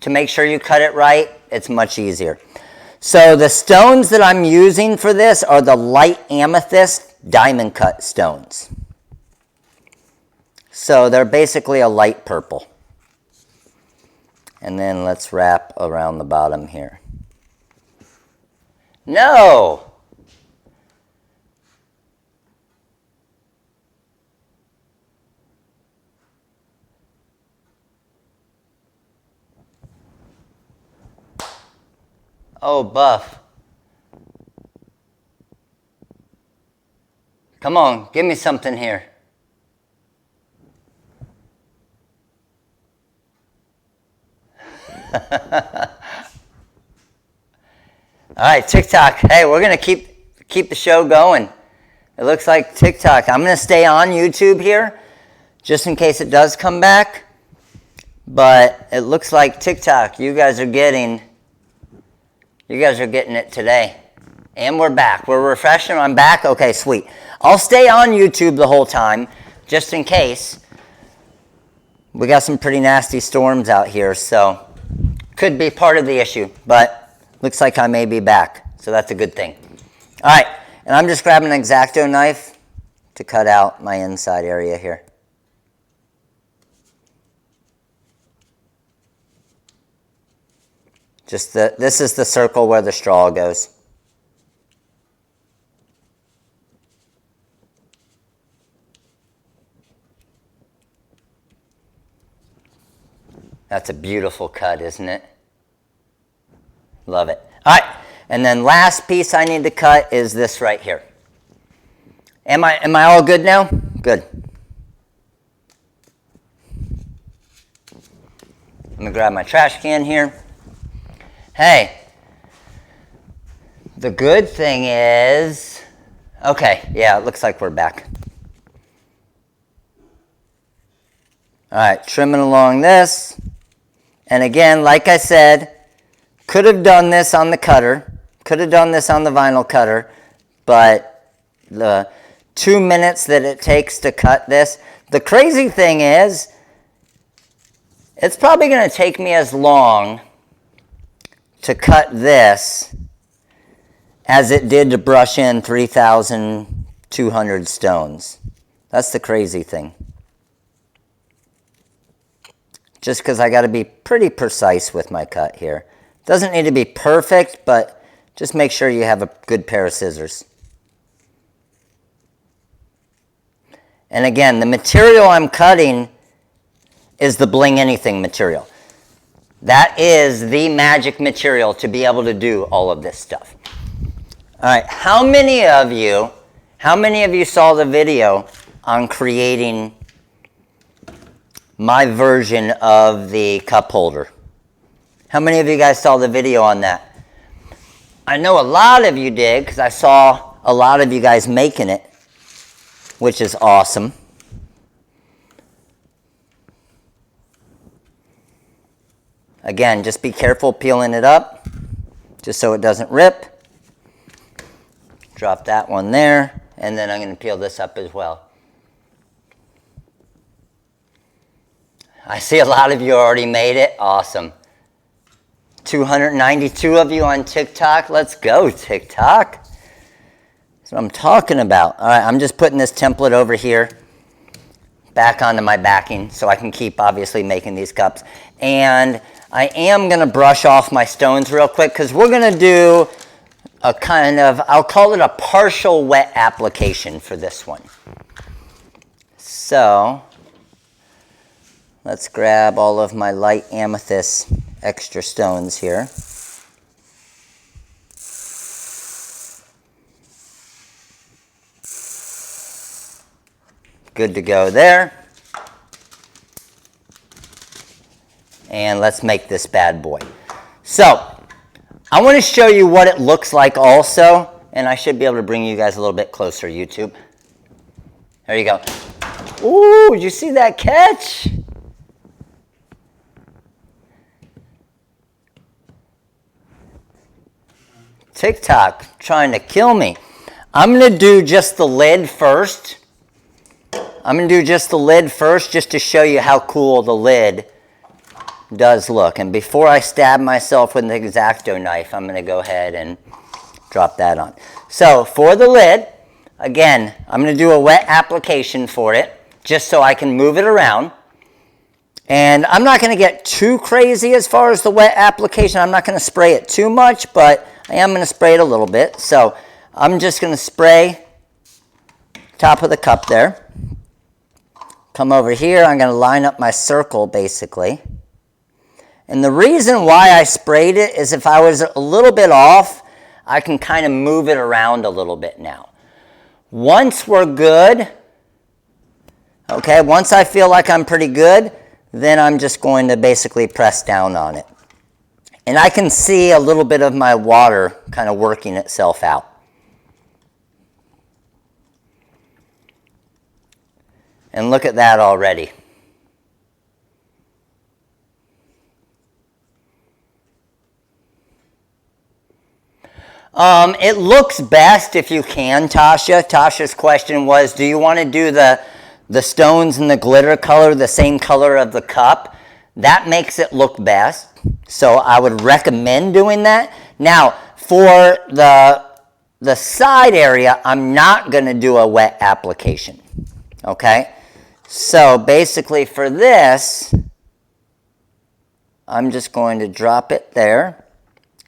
Speaker 1: To make sure you cut it right, it's much easier. So the stones that I'm using for this are the light amethyst diamond cut stones. So they're basically a light purple. And then let's wrap around the bottom here. No! Oh, Buff. Come on, give me something here. All right, TikTok. Hey, we're going to keep the show going. It looks like TikTok. I'm going to stay on YouTube here just in case it does come back. But it looks like TikTok, you guys are getting it today. And we're back. We're refreshing. I'm back. Okay, sweet. I'll stay on YouTube the whole time just in case. We got some pretty nasty storms out here, so could be part of the issue, but looks like I may be back, so that's a good thing. All right, and I'm just grabbing an X-Acto knife to cut out my inside area here. This is the circle where the straw goes. That's a beautiful cut, isn't it? Love it. All right, and then last piece I need to cut is this right here. Am I all good now? Good. Let me grab my trash can here. Hey, The good thing is, okay, yeah, it looks like we're back. All right, trimming along this. And again, like I said, could have done this on the cutter, could have done this on the vinyl cutter, but the 2 minutes that it takes to cut this, the crazy thing is, it's probably going to take me as long to cut this as it did to brush in 3,200 stones. That's the crazy thing. Just because I got to be pretty precise with my cut here. Doesn't need to be perfect, but just make sure you have a good pair of scissors. And again, the material I'm cutting is the Bling Anything material. That is the magic material to be able to do all of this stuff. All right, how many of you saw the video on creating my version of the cup holder? How many of you guys saw the video on that? I know a lot of you did because I saw a lot of you guys making it, which is awesome. Again, just be careful peeling it up just so it doesn't rip. Drop that one there, and then I'm going to peel this up as well. I see a lot of you already made it. Awesome. 292 of you on TikTok. Let's go, TikTok. That's what I'm talking about. All right, I'm just putting this template over here back onto my backing so I can keep obviously making these cups. And I am going to brush off my stones real quick because we're going to do a kind of, I'll call it a partial wet application for this one. So let's grab all of my light amethyst extra stones here. Good to go there. And let's make this bad boy. So I want to show you what it looks like also, and I should be able to bring you guys a little bit closer, YouTube. There you go. Ooh, did you see that catch? TikTok trying to kill me. I'm going to do just the lid first. Just to show you how cool the lid does look. And before I stab myself with an X-Acto knife, I'm going to go ahead and drop that on. So for the lid, again, I'm going to do a wet application for it just so I can move it around. And I'm not going to get too crazy as far as the wet application. I'm not going to spray it too much, but I am going to spray it a little bit. So I'm just going to spray top of the cup there. Come over here. I'm going to line up my circle basically. And the reason why I sprayed it is if I was a little bit off, I can kind of move it around a little bit now. Once we're good, okay, once I feel like I'm pretty good, then I'm just going to basically press down on it. And I can see a little bit of my water kind of working itself out. And look at that already. It looks best if you can, Tasha. Tasha's question was, do you want to do the stones and the glitter color the same color of the cup? That makes it look best. So I would recommend doing that. Now, for the side area, I'm not going to do a wet application. Okay? So basically for this, I'm just going to drop it there.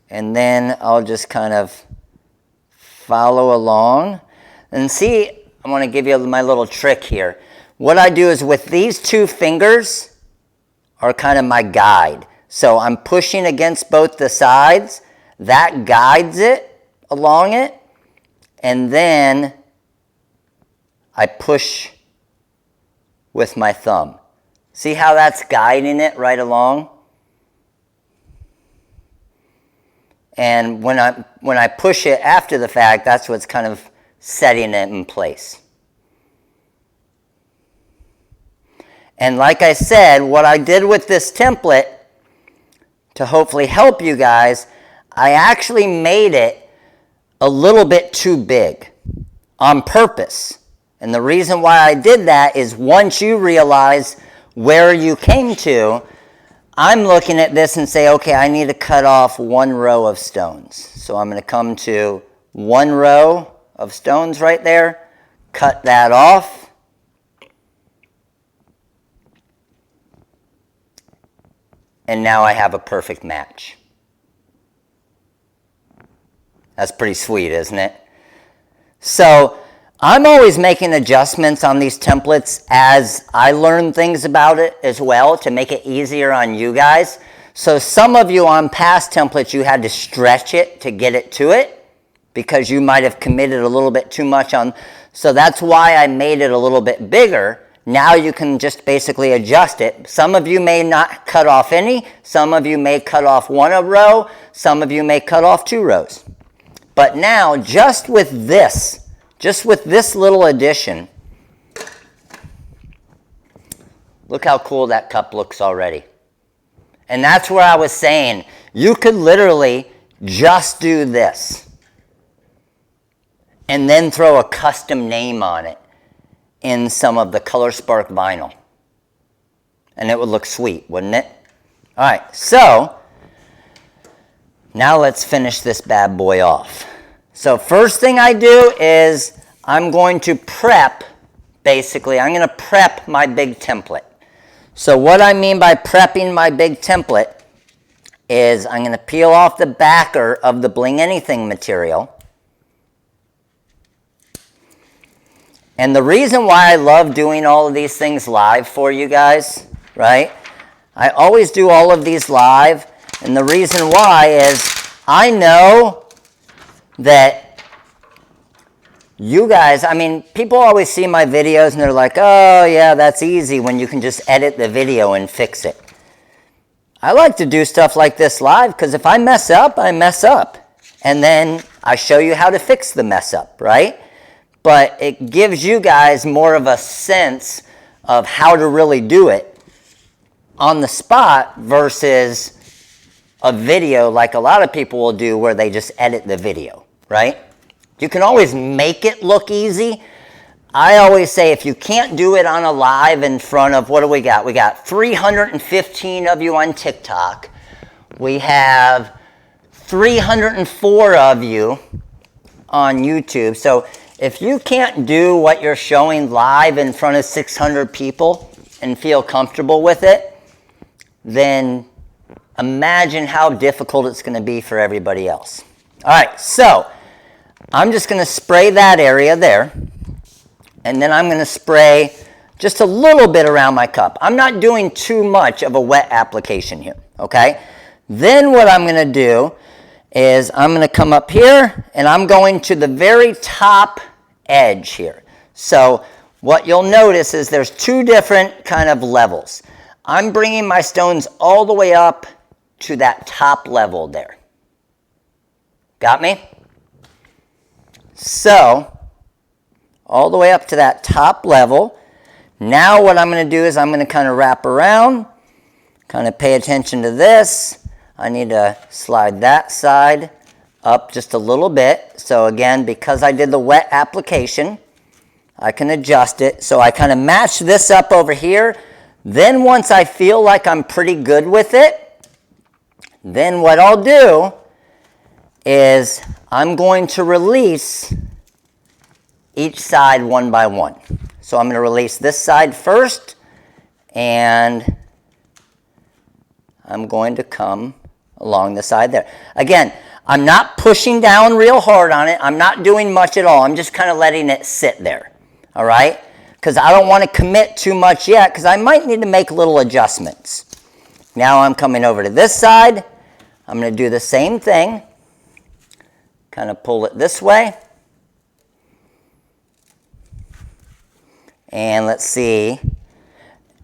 Speaker 1: And then I'll just kind of follow along. And see, I want to give you my little trick here. What I do is with these two fingers are kind of my guide. So I'm pushing against both the sides. That guides it along it. And then I push with my thumb. See how that's guiding it right along? And when I push it after the fact, that's what's kind of setting it in place. And like I said, what I did with this template to hopefully help you guys, I actually made it a little bit too big on purpose. And the reason why I did that is once you realize where you came to, I'm looking at this and say, okay, I need to cut off one row of stones. So I'm going to come to one row of stones right there, cut that off. And now I have a perfect match. That's pretty sweet, isn't it? So I'm always making adjustments on these templates as I learn things about it as well to make it easier on you guys. So some of you on past templates, you had to stretch it to get it to it because you might have committed a little bit too much on. So that's why I made it a little bit bigger. Now you can just basically adjust it. Some of you may not cut off any. Some of you may cut off one row. Some of you may cut off 2 rows. But now, just with this little addition, look how cool that cup looks already. And that's where I was saying, you could literally just do this and then throw a custom name on it in some of the Color Spark vinyl. And it would look sweet, wouldn't it? All right, so now let's finish this bad boy off. So first thing I do is I'm going to prep, basically, I'm going to prep my big template. So what I mean by prepping my big template is I'm going to peel off the backer of the Bling Anything material. And the reason why I love doing all of these things live for you guys, right? I always do all of these live, and the reason why is I know that you guys, I mean, people always see my videos and they're like, oh yeah, that's easy when you can just edit the video and fix it. I like to do stuff like this live because if I mess up, I mess up. And then I show you how to fix the mess up, right? But it gives you guys more of a sense of how to really do it on the spot versus a video like a lot of people will do where they just edit the video, right? You can always make it look easy. I always say if you can't do it on a live in front of, what do we got? We got 315 of you on TikTok. We have 304 of you on YouTube. So if you can't do what you're showing live in front of 600 people and feel comfortable with it, then imagine how difficult it's going to be for everybody else. All right, so I'm just going to spray that area there, and then I'm going to spray just a little bit around my cup. I'm not doing too much of a wet application here, okay? Then what I'm going to do is I'm going to come up here and I'm going to the very top edge here. So what you'll notice is there's 2 different kind of levels. I'm bringing my stones all the way up to that top level there. Got me? So all the way up to that top level. Now what I'm going to do is I'm going to kind of wrap around, kind of pay attention to this. I need to slide that side up just a little bit. So again, because I did the wet application, I can adjust it. So I kind of match this up over here. Then once I feel like I'm pretty good with it, then what I'll do is I'm going to release each side one by one. So I'm going to release this side first, and I'm going to come along the side there. Again, I'm not pushing down real hard on it. I'm not doing much at all. I'm just kind of letting it sit there, all right? Because I don't want to commit too much yet because I might need to make little adjustments. Now I'm coming over to this side. I'm going to do the same thing. Kind of pull it this way. And let's see.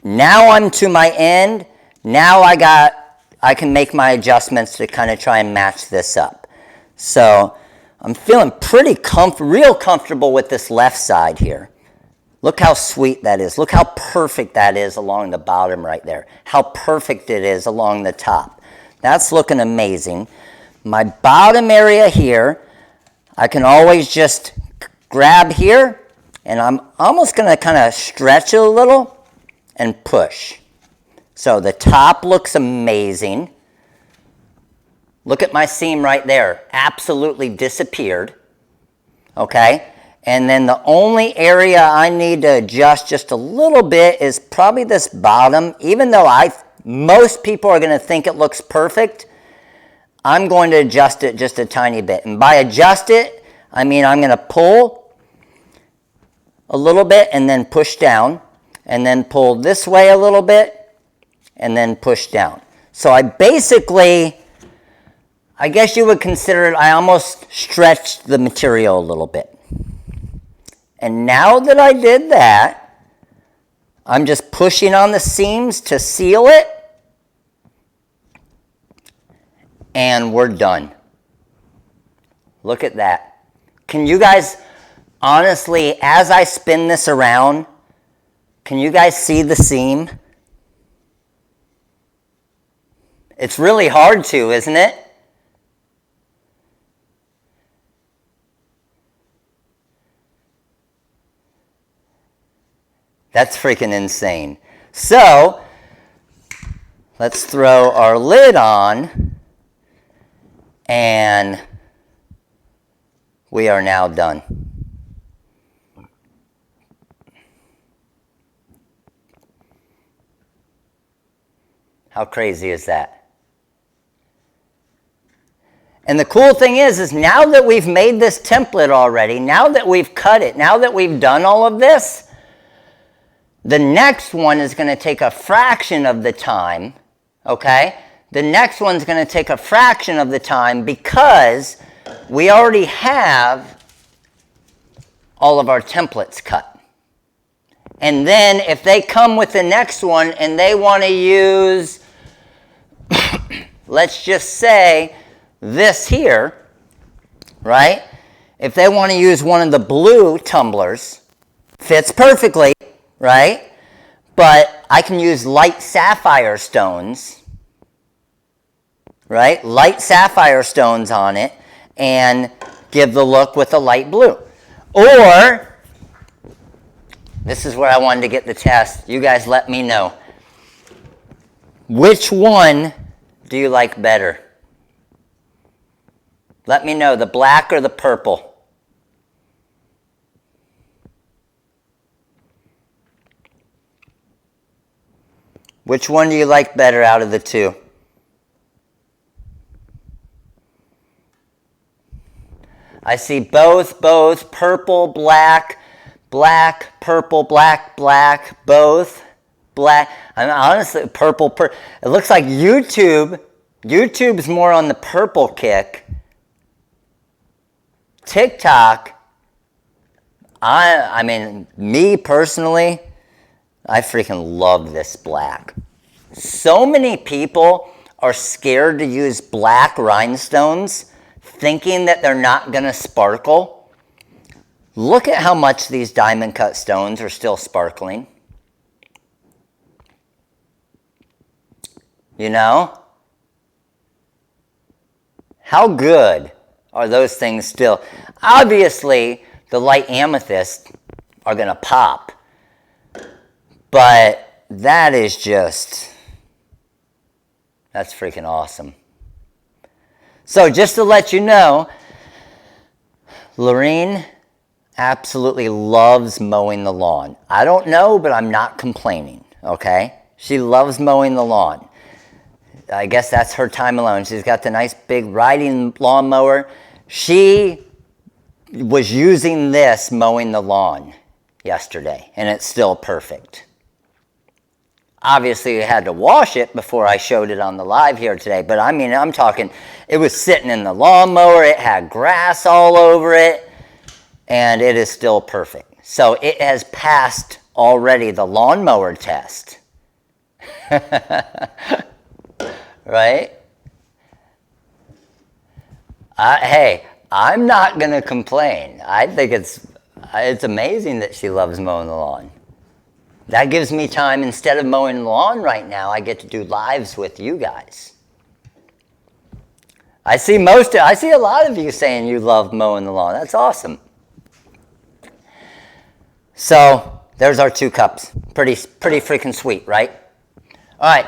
Speaker 1: Now I'm to my end. Now I can make my adjustments to kind of try and match this up. So I'm feeling pretty real comfortable with this left side here. Look how sweet that is. Look how perfect that is along the bottom right there. How perfect it is along the top. That's looking amazing. My bottom area here, I can always just grab here, and I'm almost going to kind of stretch it a little and push. So the top looks amazing. Look at my seam right there. Absolutely disappeared. Okay? And then the only area I need to adjust just a little bit is probably this bottom. Even though most people are going to think it looks perfect, I'm going to adjust it just a tiny bit. And by adjust it, I mean I'm going to pull a little bit and then push down. And then pull this way a little bit and then push down. So I basically, I guess you would consider it, I almost stretched the material a little bit. And now that I did that, I'm just pushing on the seams to seal it. And we're done. Look at that. Can you guys, honestly, as I spin this around, can you guys see the seam? It's really hard to, isn't it? That's freaking insane. So, let's throw our lid on, and we are now done. How crazy is that? And the cool thing is now that we've made this template already, now that we've cut it, now that we've done all of this, the next one is going to take a fraction of the time, okay? The next one's going to take a fraction of the time because we already have all of our templates cut. And then if they come with the next one and they want to use, let's just say this here, right? If they want to use one of the blue tumblers, fits perfectly, right? But I can use light sapphire stones, right? Light sapphire stones on it and give the look with a light blue. Or, this is where I wanted to get the test. You guys let me know. Which one do you like better? Let me know, the black or the purple. Which one do you like better out of the two? I see both, purple, black, black, purple, black, black, both, black. I mean, honestly, purple, it looks like YouTube's more on the purple kick. TikTok, I mean, me personally, I freaking love this black. So many people are scared to use black rhinestones, thinking that they're not going to sparkle. Look at how much these diamond cut stones are still sparkling. You know? How good are those things still? Obviously, the light amethyst are going to pop. But that is just, that's freaking awesome. So just to let you know, Lorene absolutely loves mowing the lawn. I don't know, but I'm not complaining, okay? She loves mowing the lawn. I guess that's her time alone. She's got the nice big riding lawnmower. She was using this mowing the lawn yesterday, and it's still perfect. Obviously, I had to wash it before I showed it on the live here today. But I mean, I'm talking, it was sitting in the lawnmower. It had grass all over it. And it is still perfect. So it has passed already the lawnmower test. Right? Hey, I'm not going to complain. I think it's amazing that she loves mowing the lawn. That gives me time. Instead of mowing the lawn right now, I get to do lives with you guys. I see a lot of you saying you love mowing the lawn. That's awesome. So there's our 2 cups. Pretty freaking sweet, right? All right.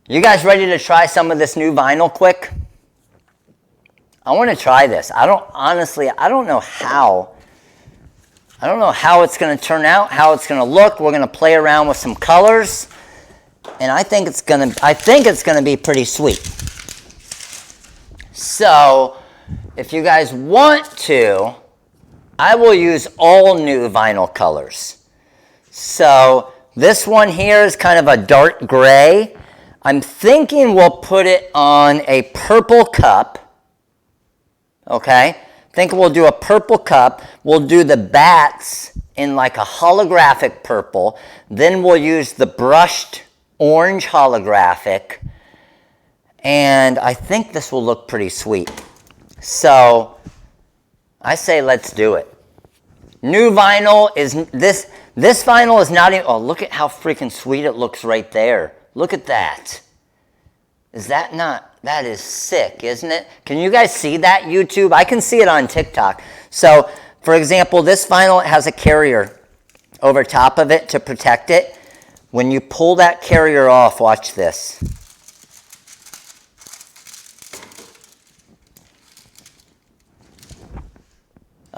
Speaker 1: You guys ready to try some of this new vinyl quick? I want to try this. I don't know how it's going to turn out, how it's going to look. We're going to play around with some colors, and I think it's going to be pretty sweet. So, if you guys want to, I will use all new vinyl colors. So, this one here is kind of a dark gray. I'm thinking we'll put it on a purple cup. Okay? I think we'll do a purple cup. We'll do the bats in like a holographic purple. Then we'll use the brushed orange holographic. And I think this will look pretty sweet. So I say let's do it. New vinyl is this vinyl is not even, oh, look at how freaking sweet it looks right there. Look at that. Is that not, that is sick, isn't it? Can you guys see that, YouTube? I can see it on TikTok. So, for example, this vinyl has a carrier over top of it to protect it. When you pull that carrier off, watch this.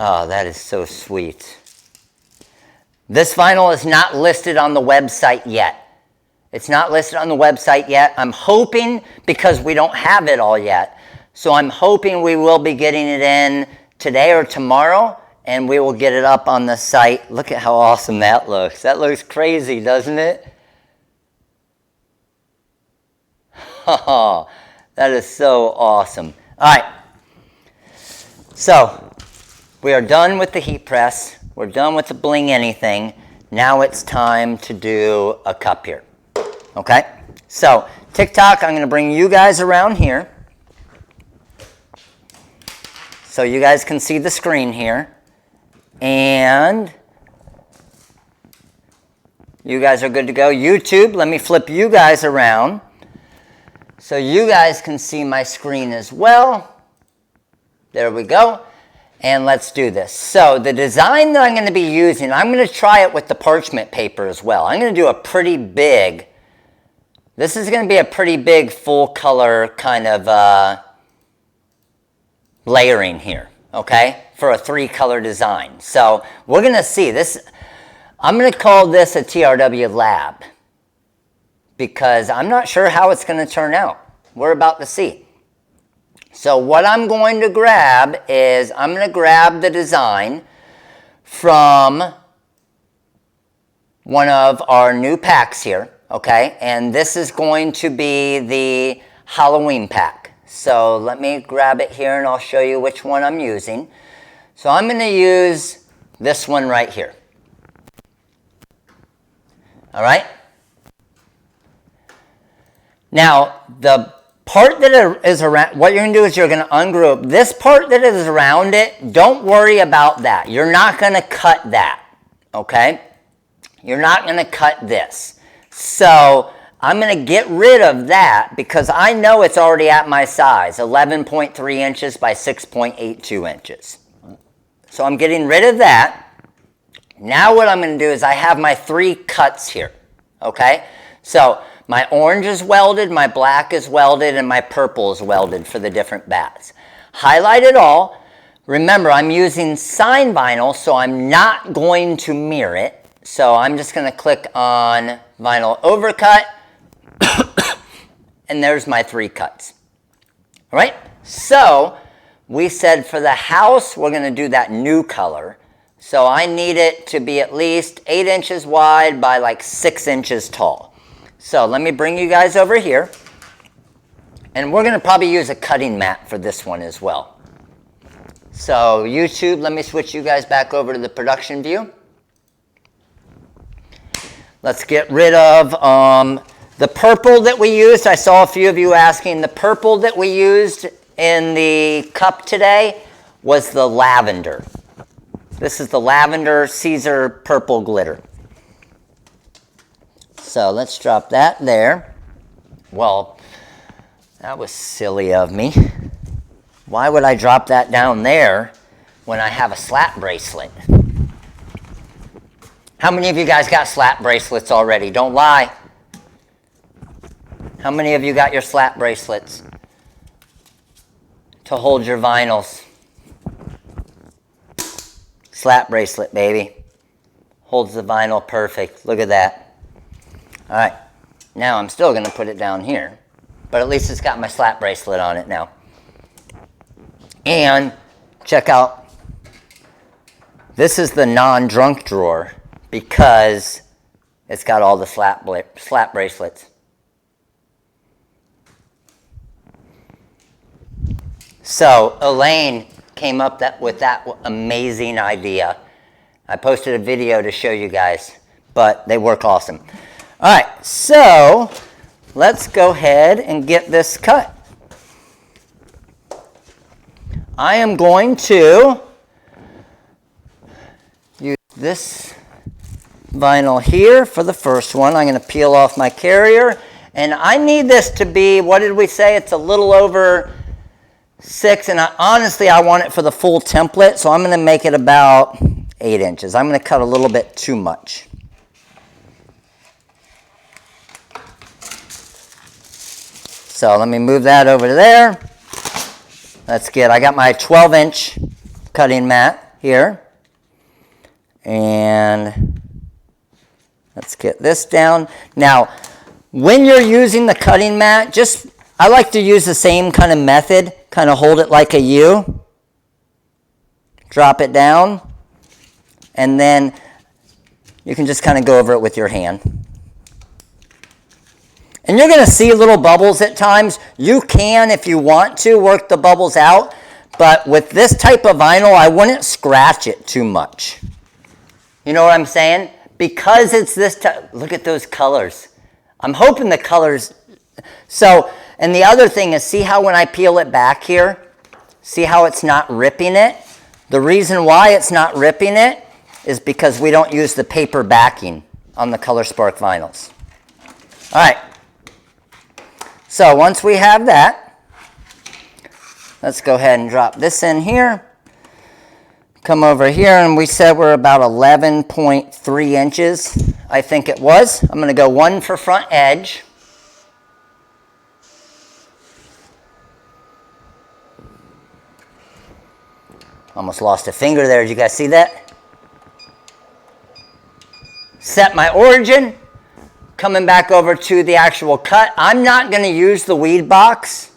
Speaker 1: Oh, that is so sweet. This vinyl is not listed on the website yet. It's not listed on the website yet. I'm hoping, because we don't have it all yet, so I'm hoping we will be getting it in today or tomorrow, and we will get it up on the site. Look at how awesome that looks. That looks crazy, doesn't it? Oh, that is so awesome. All right. So, we are done with the heat press. We're done with the bling anything. Now it's time to do a cup here. Okay? So, TikTok, I'm going to bring you guys around here so you guys can see the screen here. And you guys are good to go. YouTube, let me flip you guys around so you guys can see my screen as well. There we go. And let's do this. So the design that I'm going to be using, I'm going to try it with the parchment paper as well. I'm going to do a pretty big, this is going to be a pretty big full color kind of layering here, okay, for a 3-color design. So we're going to see this. I'm going to call this a TRW lab because I'm not sure how it's going to turn out. We're about to see. So what I'm going to grab is, I'm going to grab the design from one of our new packs here, okay? And this is going to be the Halloween pack. So let me grab it here and I'll show you which one I'm using. So I'm going to use this one right here. All right? Now, the part that is around, what you're going to do is you're going to ungroup. This part that is around it, don't worry about that. You're not going to cut that, okay? You're not going to cut this. So I'm going to get rid of that because I know it's already at my size, 11.3 inches by 6.82 inches. So I'm getting rid of that. Now what I'm going to do is I have my 3 cuts here, okay? So my orange is welded, my black is welded, and my purple is welded for the different bats. Highlight it all. Remember, I'm using sign vinyl, so I'm not going to mirror it. So I'm just going to click on vinyl overcut, and there's my 3 cuts. All right? So we said for the house, we're going to do that new color. So I need it to be at least 8 inches wide by like 6 inches tall. So let me bring you guys over here. And we're going to probably use a cutting mat for this one as well. So YouTube, let me switch you guys back over to the production view. Let's get rid of the purple that we used. I saw a few of you asking. The purple that we used in the cup today was the lavender. This is the lavender Caesar purple glitter. So let's drop that there. Well, that was silly of me. Why would I drop that down there when I have a slap bracelet? How many of you guys got slap bracelets already? Don't lie. How many of you got your slap bracelets to hold your vinyls? Slap bracelet, baby. Holds the vinyl perfect. Look at that. All right. Now I'm still going to put it down here, but at least it's got my slap bracelet on it now. And check out, this is the non-drunk drawer because it's got all the slap bracelets. So Elaine came up with that amazing idea. I posted a video to show you guys, but they work awesome. All right, so let's go ahead and get this cut. I am going to use this vinyl here for the first one. I'm going to peel off my carrier, and I need this to be, what did we say? It's a little over 6, and honestly, I want it for the full template, so I'm going to make it about 8 inches. I'm going to cut a little bit too much. So let me move that over to there. That's good. I got my 12-inch cutting mat here. And let's get this down. Now, when you're using the cutting mat, I like to use the same kind of method. Kind of hold it like a U. Drop it down. And then you can just kind of go over it with your hand. And you're going to see little bubbles at times. You can, if you want to, work the bubbles out. But with this type of vinyl, I wouldn't scratch it too much. You know what I'm saying? Because it's this type. Look at those colors. I'm hoping the colors. So, and the other thing is, see how when I peel it back here, see how it's not ripping it? The reason why it's not ripping it is because we don't use the paper backing on the Color Spark vinyls. All right. So once we have that, let's go ahead and drop this in here. Come over here, and we said we're about 11.3 inches, I think it was. I'm going to go 1 for front edge. Almost lost a finger there. Did you guys see that? Set my origin. Coming back over to the actual cut. I'm not going to use the weed box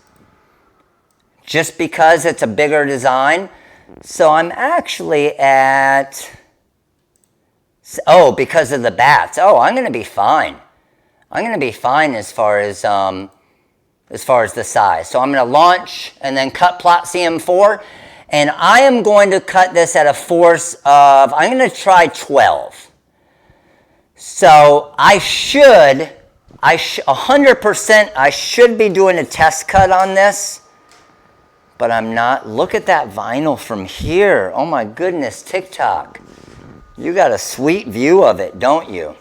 Speaker 1: just because it's a bigger design. So I'm actually at, because of the bats. I'm going to be fine. I'm going to be fine as far as the size. So I'm going to launch and then cut plot CM4. And I am going to cut this at a force of, I'm going to try 12. So I should 100%, I should be doing a test cut on this, but I'm not. Look at that vinyl from here. Oh my goodness, TikTok. You got a sweet view of it, don't you?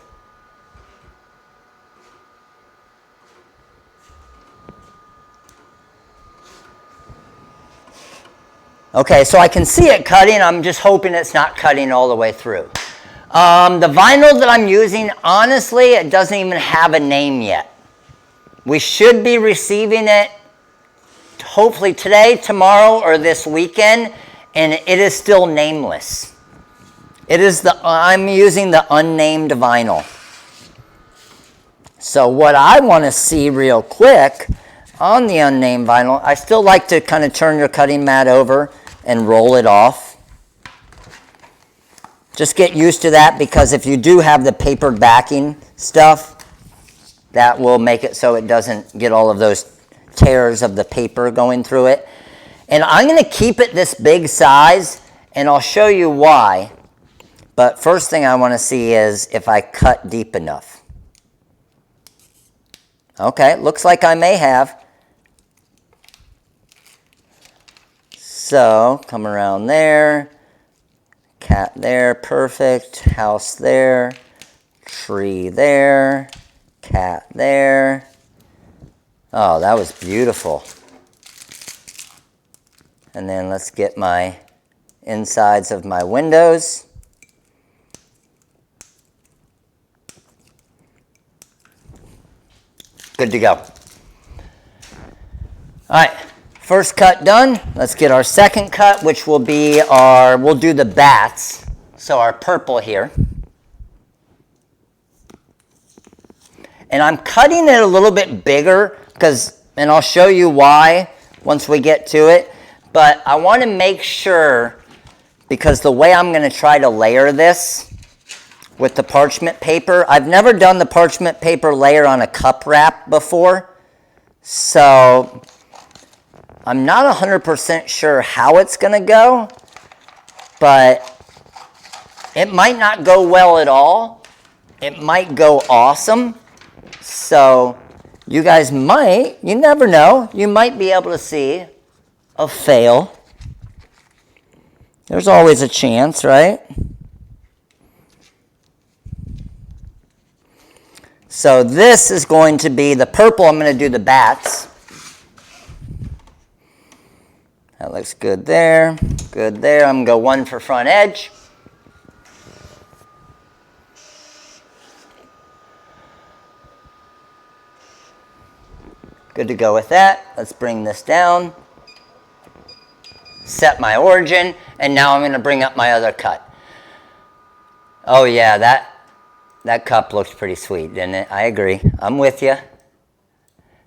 Speaker 1: Okay, so I can see it cutting. I'm just hoping it's not cutting all the way through. The vinyl that I'm using, honestly, it doesn't even have a name yet. We should be receiving it hopefully today, tomorrow, or this weekend, and it is still nameless. I'm using the unnamed vinyl. So what I want to see real quick on the unnamed vinyl, I still like to kind of turn your cutting mat over and roll it off. Just get used to that, because if you do have the papered backing stuff, that will make it so it doesn't get all of those tears of the paper going through it. And I'm going to keep it this big size, and I'll show you why. But first thing I want to see is if I cut deep enough. Okay, looks like I may have. So come around there, cat there, perfect, house there, tree there, cat there. Oh, that was beautiful. And then let's get my insides of my windows. Good to go. All right, first cut done. Let's get our second cut, which will be we'll do the bats. So our purple here. And I'm cutting it a little bit bigger and I'll show you why once we get to it. But I want to make sure, because the way I'm going to try to layer this with the parchment paper, I've never done the parchment paper layer on a cup wrap before. So I'm not 100% sure how it's going to go, but it might not go well at all. It might go awesome. So you guys might, you never know, you might be able to see a fail. There's always a chance, right? So this is going to be the purple. I'm going to do the bats. That looks good there. Good there. I'm going to go one for front edge. Good to go with that. Let's bring this down. Set my origin, and now I'm going to bring up my other cut. Oh yeah, that cup looks pretty sweet, didn't it? I agree. I'm with you.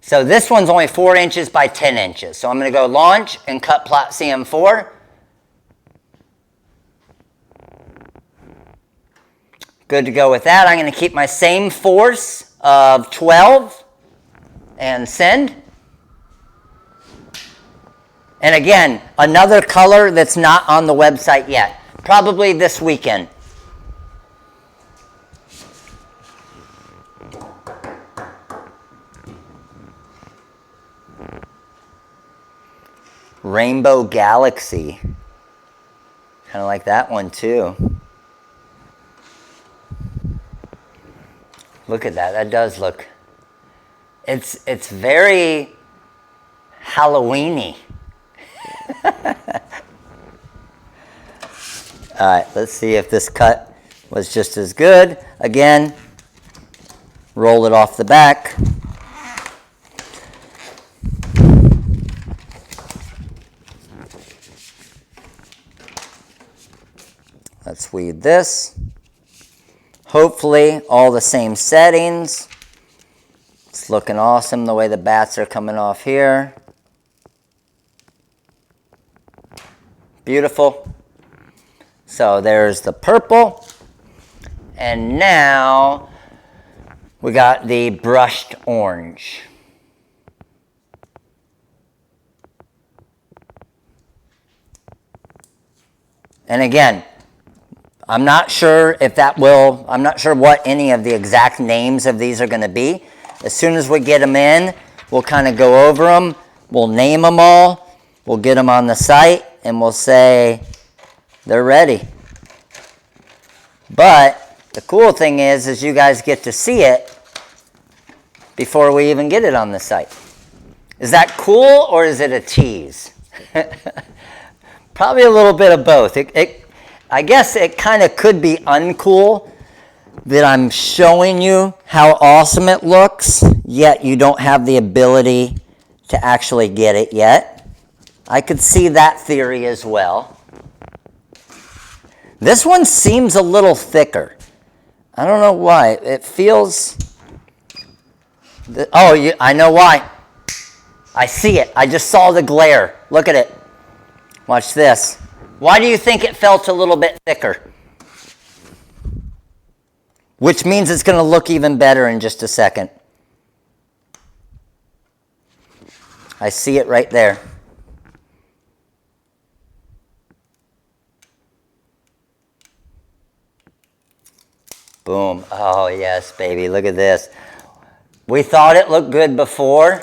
Speaker 1: So this one's only 4 inches by 10 inches. So I'm going to go launch and cut plot CM4. Good to go with that. I'm going to keep my same force of 12 and send. And again, another color that's not on the website yet. Probably this weekend. Rainbow Galaxy. Kind of like that one too. Look at that. That does look. It's very Halloween-y. All right, let's see if this cut was just as good. Again, roll it off the back. Let's weed this. Hopefully all the same settings. It's looking awesome the way the bats are coming off here. Beautiful. So there's the purple. And now we got the brushed orange. And again, I'm not sure what any of the exact names of these are going to be. As soon as we get them in, we'll kind of go over them. We'll name them all. We'll get them on the site, and we'll say they're ready. But the cool thing is you guys get to see it before we even get it on the site. Is that cool, or is it a tease? Probably a little bit of both. I guess it kind of could be uncool that I'm showing you how awesome it looks, yet you don't have the ability to actually get it yet. I could see that theory as well. This one seems a little thicker. I don't know why. It feels... I know why. I see it. I just saw the glare. Look at it. Watch this. Why do you think it felt a little bit thicker? Which means it's going to look even better in just a second. I see it right there. Boom. Oh, yes, baby. Look at this. We thought it looked good before.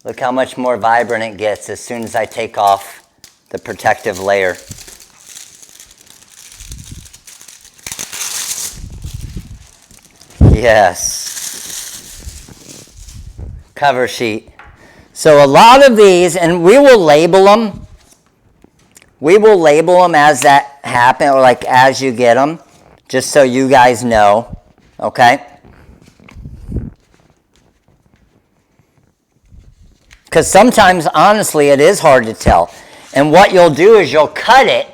Speaker 1: Look how much more vibrant it gets as soon as I take off the protective layer. Yes. Cover sheet. So a lot of these, and we will label them. We will label them as that happen, or like as you get them, just so you guys know, okay? Because sometimes, honestly, it is hard to tell. And what you'll do is you'll cut it.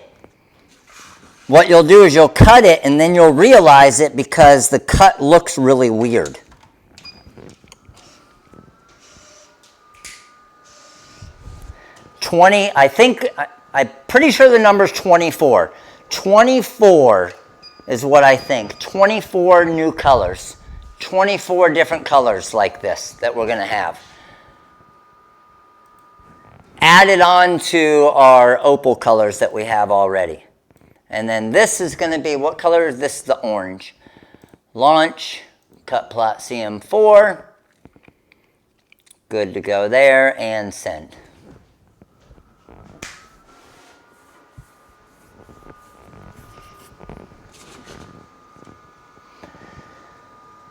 Speaker 1: What you'll do is you'll cut it, and then you'll realize it because the cut looks really weird. I'm pretty sure the number's 24. 24 is what I think. 24 new colors. 24 different colors like this that we're going to have. Added on to our opal colors that we have already. And then this is going to be, what color is this? The orange. Launch, cut plot CM4. Good to go there, and send.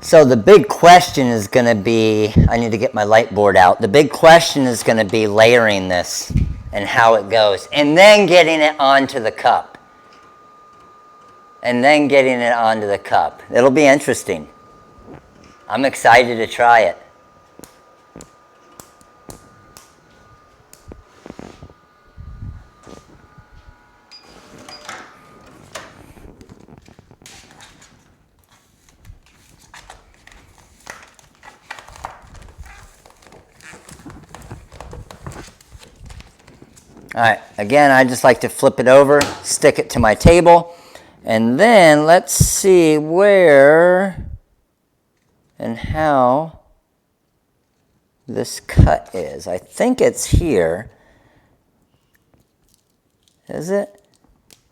Speaker 1: So the big question is going to be, I need to get my light board out. The big question is going to be layering this and how it goes. And then getting it onto the cup. And then getting it onto the cup. It'll be interesting. I'm excited to try it. All right, again, I just like to flip it over, stick it to my table, and then let's see where and how this cut is. I think it's here. Is it?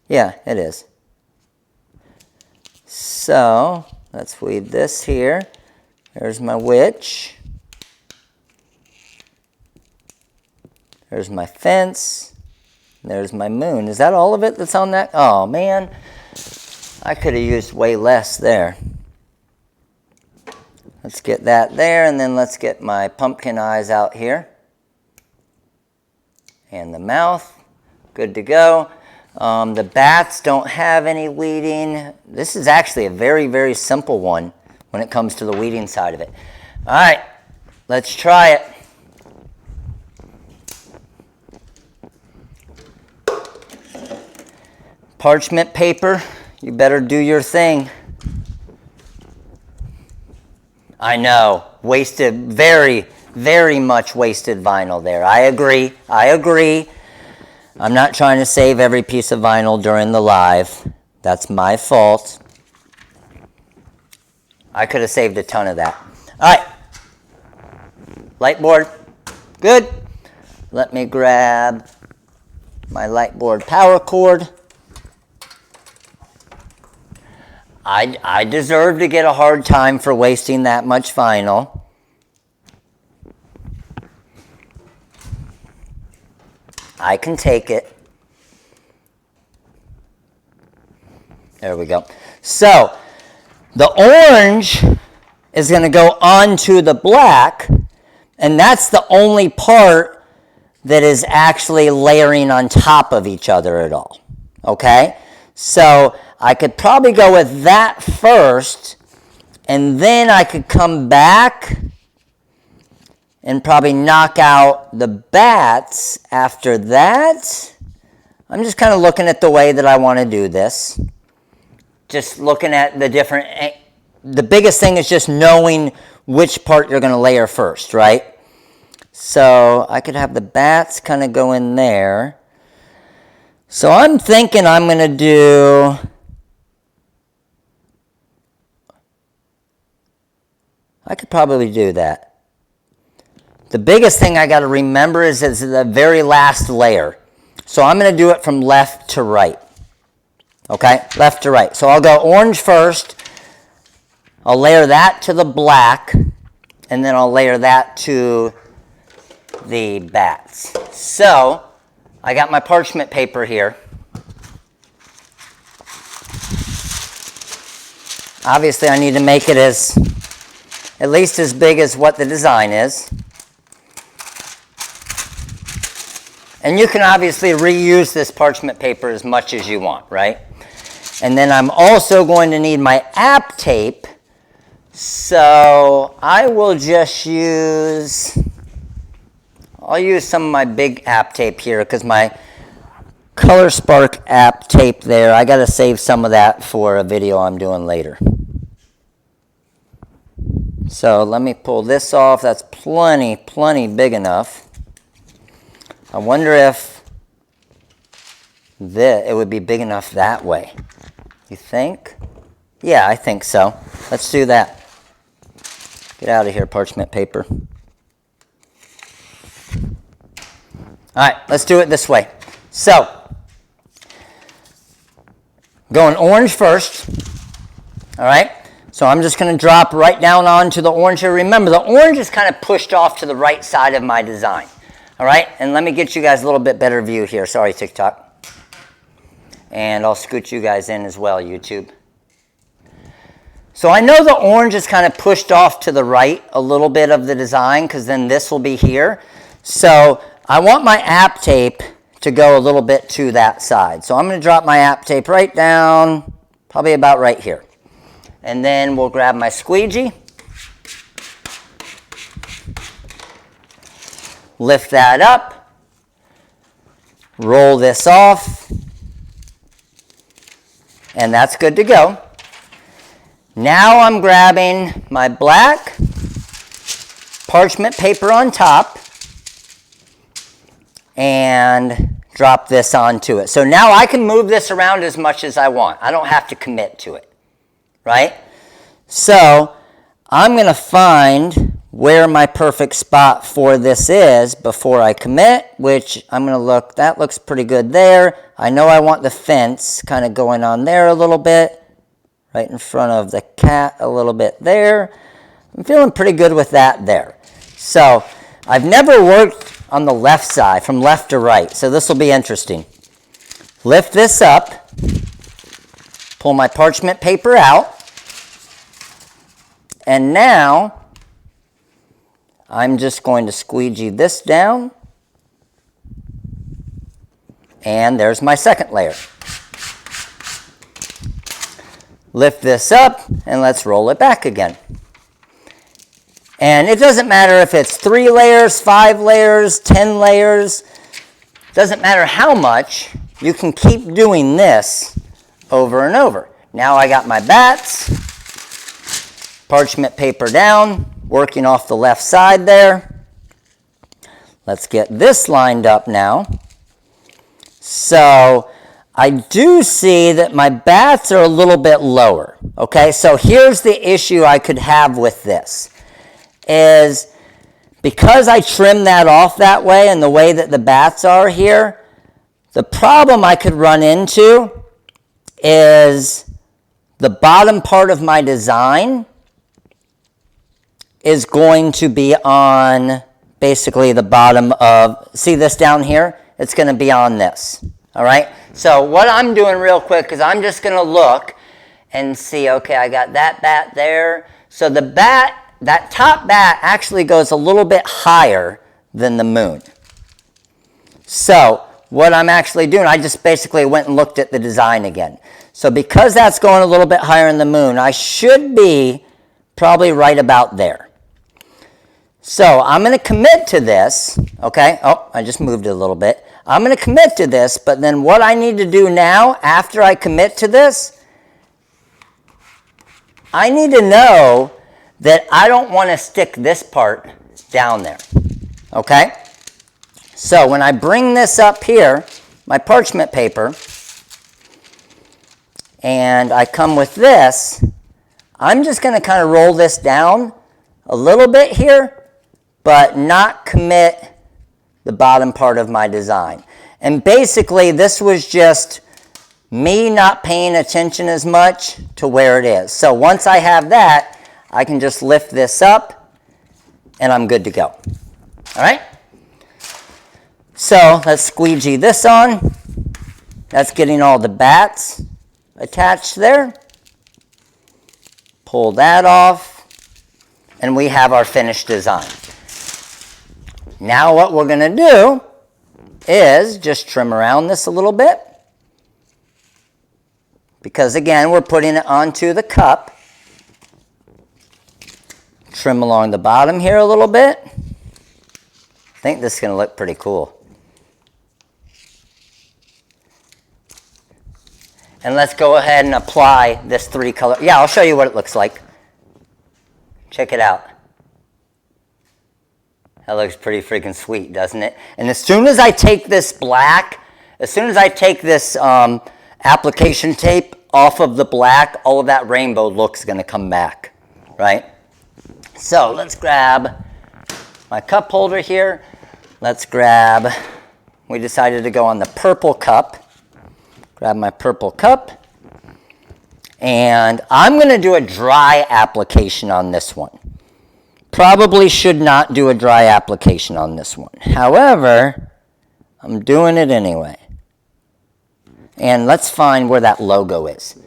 Speaker 1: Yeah, it is. So let's weave this here. There's my witch. There's my fence. There's my moon. Is that all of it that's on that? Oh, man. I could have used way less there. Let's get that there, and then let's get my pumpkin eyes out here. And the mouth. Good to go. The bats don't have any weeding. This is actually a very, very simple one when it comes to the weeding side of it. All right. Let's try it. Parchment paper, you better do your thing. I know, wasted, very, very much wasted vinyl there. I agree. I'm not trying to save every piece of vinyl during the live. That's my fault. I could have saved a ton of that. All right, light board, good. Let me grab my light board power cord. I deserve to get a hard time for wasting that much vinyl. I can take it. There we go. So, the orange is going to go onto the black, and that's the only part that is actually layering on top of each other at all. Okay? So, I could probably go with that first, and then I could come back and probably knock out the bats after that. I'm just kind of looking at the way that I want to do this. Just looking at the different, the biggest thing is just knowing which part you're going to layer first, right? So I could have the bats kind of go in there. So I'm thinking I'm going to do... I could probably do that. The biggest thing I got to remember is the very last layer. So I'm going to do it from left to right. Okay, left to right. So I'll go orange first. I'll layer that to the black. And then I'll layer that to the bats. So I got my parchment paper here. Obviously I need to make it at least as big as what the design is. And you can obviously reuse this parchment paper as much as you want, right? And then I'm also going to need my app tape. So I will just I'll use some of my big app tape here because my Color Spark app tape there, I got to save some of that for a video I'm doing later. So let me pull this off. That's plenty big enough. I wonder if it would be big enough that way. You think? Yeah, I think so. Let's do that. Get out of here, parchment paper. All right, let's do it this way. So, going orange first. All right? So I'm just going to drop right down onto the orange here. Remember, the orange is kind of pushed off to the right side of my design. All right? And let me get you guys a little bit better view here. Sorry, TikTok. And I'll scoot you guys in as well, YouTube. So I know the orange is kind of pushed off to the right a little bit of the design because then this will be here. So I want my app tape to go a little bit to that side. So I'm going to drop my app tape right down, probably about right here. And then we'll grab my squeegee, lift that up, roll this off, and that's good to go. Now I'm grabbing my black parchment paper on top and drop this onto it. So now I can move this around as much as I want. I don't have to commit to it, right? So I'm going to find where my perfect spot for this is before I commit, which I'm going to look, that looks pretty good there. I know I want the fence kind of going on there a little bit. Right in front of the cat a little bit there. I'm feeling pretty good with that there. So I've never worked on the left side, from left to right, so this will be interesting. Lift this up, pull my parchment paper out, and now I'm just going to squeegee this down, and there's my second layer. Lift this up, and let's roll it back again. And it doesn't matter if it's 3 layers, 5 layers, 10 layers. Doesn't matter how much. You can keep doing this over and over. Now I got my bats. Parchment paper down, working off the left side there. Let's get this lined up now. So I do see that my bats are a little bit lower, okay? So here's the issue I could have with this, is because I trimmed that off that way and the way that the bats are here, the problem I could run into is the bottom part of my design is going to be on basically the bottom of, see this down here? It's going to be on this. All right, so what I'm doing real quick is I'm just going to look and see, okay, I got that bat there. So the bat, that top bat actually goes a little bit higher than the moon. So what I'm actually doing, I just basically went and looked at the design again. So because that's going a little bit higher than the moon, I should be probably right about there. So I'm going to commit to this, okay? Oh, I just moved it a little bit. I'm going to commit to this, but then what I need to do now, after I commit to this, I need to know that I don't want to stick this part down there, okay? So when I bring this up here, my parchment paper, and I come with this, I'm just going to kind of roll this down a little bit here, but not commit the bottom part of my design. And basically this was just me not paying attention as much to where it is. So once I have that, I can just lift this up and I'm good to go. All right? So let's squeegee this on. That's getting all the bats attached there. Pull that off, and we have our finished design. Now what we're going to do is just trim around this a little bit, because again, we're putting it onto the cup. Trim along the bottom here a little bit. I think this is going to look pretty cool. And let's go ahead and apply this 3-color. Yeah, I'll show you what it looks like. Check it out. That looks pretty freaking sweet, doesn't it? And as soon as I take this black, as soon as I take this application tape off of the black, all of that rainbow look's going to come back, right? So let's grab my cup holder here. Let's grab, we decided to go on the purple cup. Grab my purple cup, and I'm going to do a dry application on this one. Probably should not do a dry application on this one. However, I'm doing it anyway. And let's find where that logo is.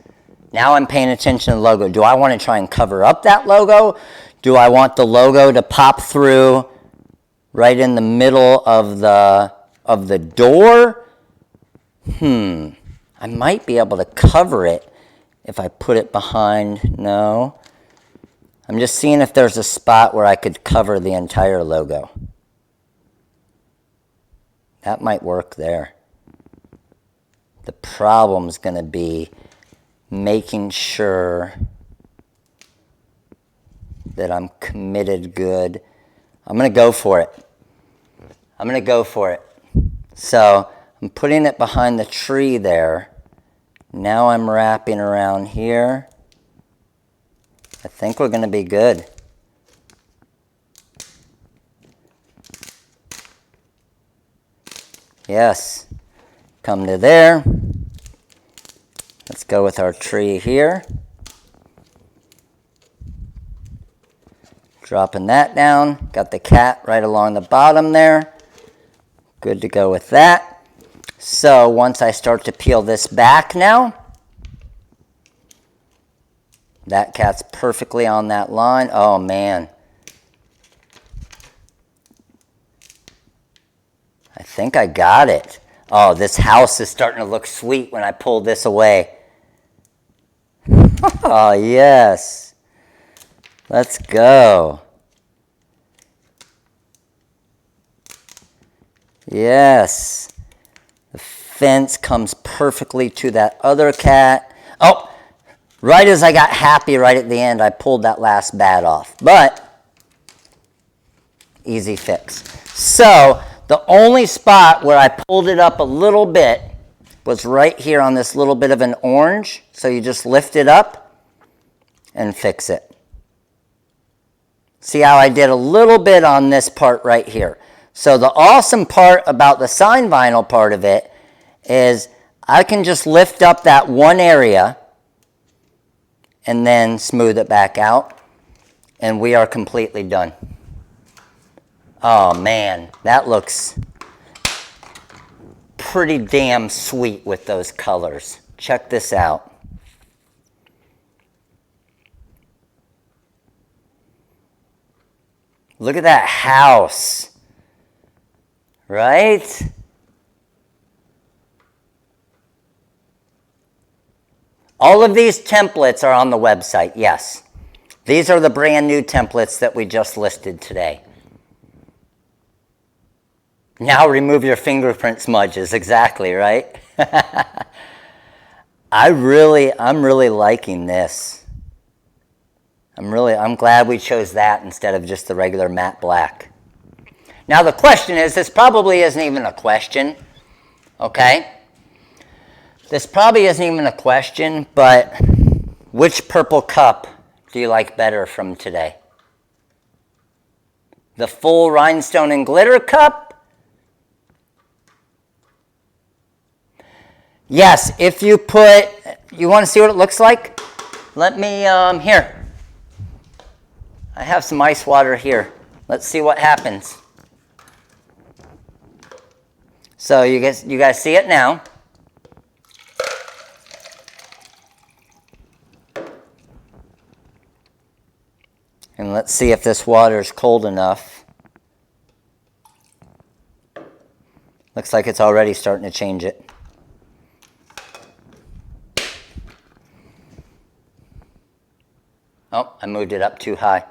Speaker 1: Now I'm paying attention to the logo. Do I want to try and cover up that logo? Do I want the logo to pop through right in the middle of the door? I might be able to cover it if I put it behind. No. I'm just seeing if there's a spot where I could cover the entire logo. That might work there. The problem's going to be making sure that I'm committed good. I'm going to go for it. I'm going to go for it. So I'm putting it behind the tree there. Now I'm wrapping around here. I think we're going to be good. Yes. Come to there. Let's go with our tree here. Dropping that down. Got the cat right along the bottom there. Good to go with that. So once I start to peel this back now, that cat's perfectly on that line. Oh man. I think I got it. Oh, this house is starting to look sweet when I pull this away. Oh yes. Let's go. Yes. The fence comes perfectly to that other cat. Oh, right as I got happy right at the end, I pulled that last bat off. But, easy fix. So, the only spot where I pulled it up a little bit was right here on this little bit of an orange. So you just lift it up and fix it. See how I did a little bit on this part right here. So the awesome part about the sign vinyl part of it is I can just lift up that one area and then smooth it back out, and we are completely done. Oh man, that looks pretty damn sweet with those colors. Check this out. Look at that house. Right? All of these templates are on the website, yes. These are the brand new templates that we just listed today. Now remove your fingerprint smudges, exactly, right? I'm really liking this. I'm glad we chose that instead of just the regular matte black. Now the question is, this probably isn't even a question, okay? This probably isn't even a question, but which purple cup do you like better from today? The full rhinestone and glitter cup? Yes, if you put, you want to see what it looks like? Let me, here. I have some ice water here. Let's see what happens. So you guys see it now. And let's see if this water is cold enough. Looks like it's already starting to change it. Oh, I moved it up too high.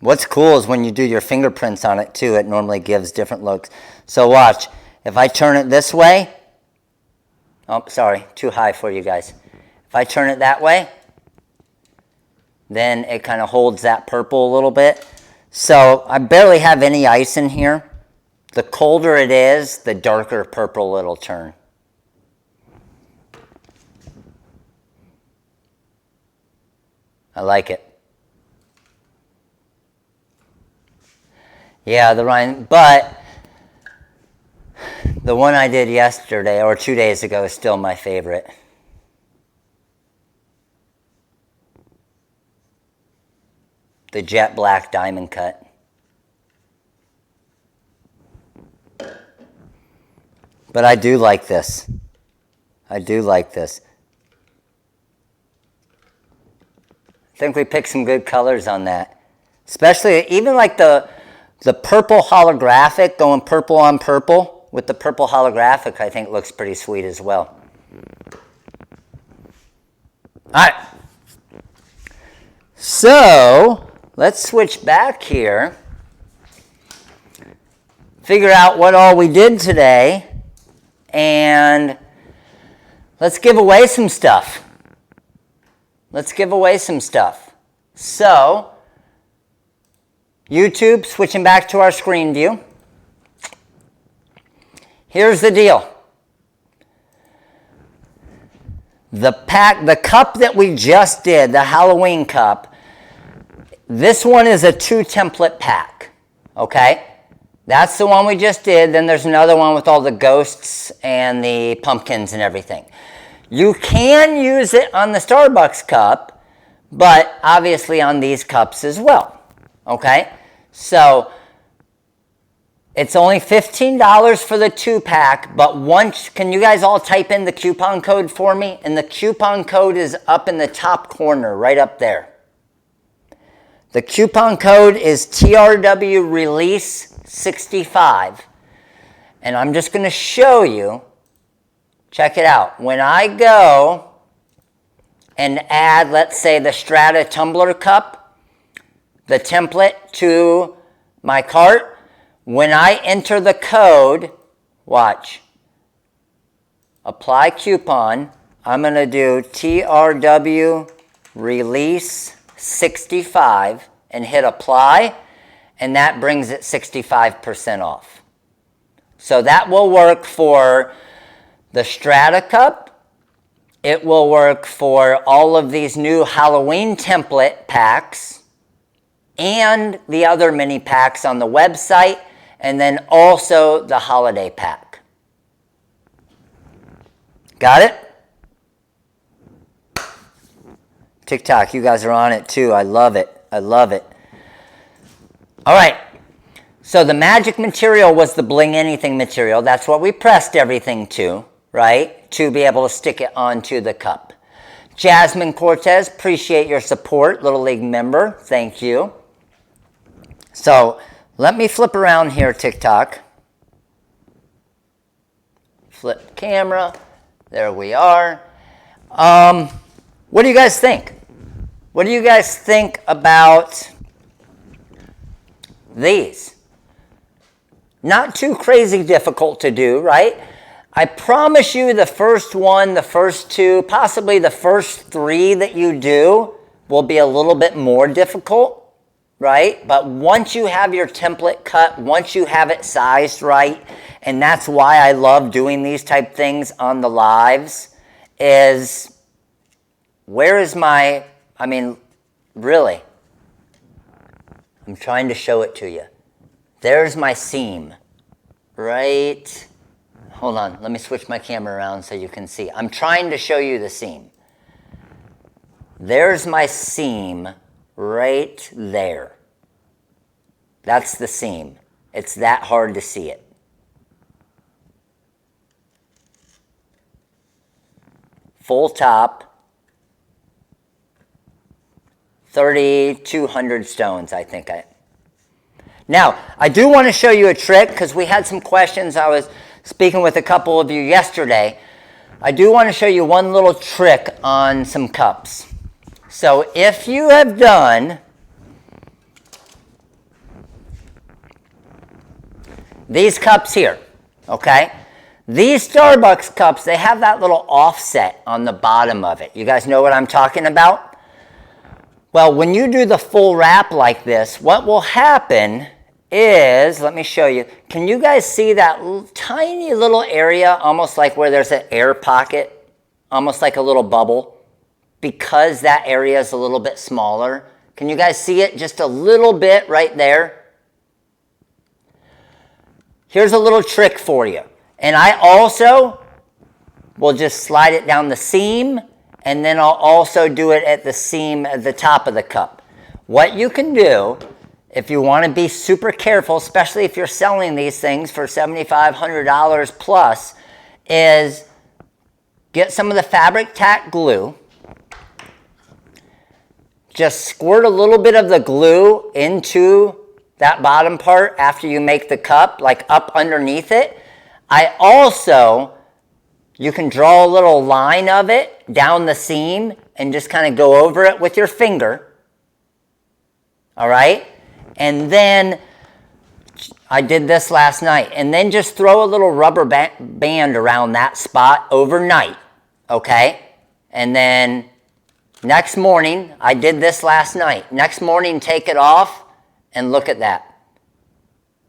Speaker 1: What's cool is when you do your fingerprints on it too, it normally gives different looks. So watch, if I turn it this way, oh, sorry, too high for you guys. If I turn it that way, then it kind of holds that purple a little bit. So I barely have any ice in here. The colder it is, the darker purple it'll turn. I like it. Yeah, but the one I did yesterday or 2 days ago is still my favorite. The jet black diamond cut. But I do like this. I do like this. I think we picked some good colors on that. Especially, even like the purple holographic, going purple on purple with the purple holographic, I think looks pretty sweet as well. All right. So, let's switch back here. Figure out what all we did today. And let's give away some stuff. Let's give away some stuff. So, YouTube, switching back to our screen view. Here's the deal. The cup that we just did, the Halloween cup, this one is a 2 template pack, okay? That's the one we just did. Then there's another one with all the ghosts and the pumpkins and everything. You can use it on the Starbucks cup, but obviously on these cups as well, okay? So it's only $15 for the 2-pack, but once, can you guys all type in the coupon code for me? And the coupon code is up in the top corner, right up there. The coupon code is TRW Release 65. And I'm just going to show you. Check it out. When I go and add, let's say, the Strata Tumbler cup, the template to my cart, when I enter the code, watch, apply coupon, I'm going to do TRW Release 65 and hit apply, and that brings it 65% off. So that will work for the Strata cup. It will work for all of these new Halloween template packs and the other mini packs on the website, and then also the holiday pack. Got it? TikTok, you guys are on it too. I love it. I love it. All right. So the magic material was the Bling Anything material. That's what we pressed everything to, right? To be able to stick it onto the cup. Jasmine Cortez, appreciate your support. Little League member, thank you. So let me flip around here, TikTok. Flip camera. There we are. What do you guys think? What do you guys think about these? Not too crazy difficult to do, right? I promise you the first one, the first two, possibly the first 3 that you do will be a little bit more difficult, right? But once you have your template cut, once you have it sized right, and that's why I love doing these type things on the lives, is where is my, really, I'm trying to show it to you. There's my seam, right? Hold on, let me switch my camera around so you can see. I'm trying to show you the seam. There's my seam right there. That's the seam. It's that hard to see it. Full top, 3,200 stones, I think. Now, I do want to show you a trick because we had some questions. I was speaking with a couple of you yesterday. I do want to show you one little trick on some cups. So if you have done these cups here, okay? These Starbucks cups, they have that little offset on the bottom of it. You guys know what I'm talking about? Well, when you do the full wrap like this, what will happen is, let me show you. Can you guys see that tiny little area, almost like where there's an air pocket, almost like a little bubble? Because that area is a little bit smaller. Can you guys see it just a little bit right there? Here's a little trick for you. And I also will just slide it down the seam, and then I'll also do it at the seam at the top of the cup. What you can do, if you want to be super careful, especially if you're selling these things for $7,500 plus, is get some of the fabric tack glue. Just squirt a little bit of the glue into that bottom part after you make the cup, like up underneath it. You can draw a little line of it down the seam and just kind of go over it with your finger. All right? And then, I did this last night, and then just throw a little rubber band around that spot overnight, okay? And then next morning, I did this last night. Next morning, take it off and look at that.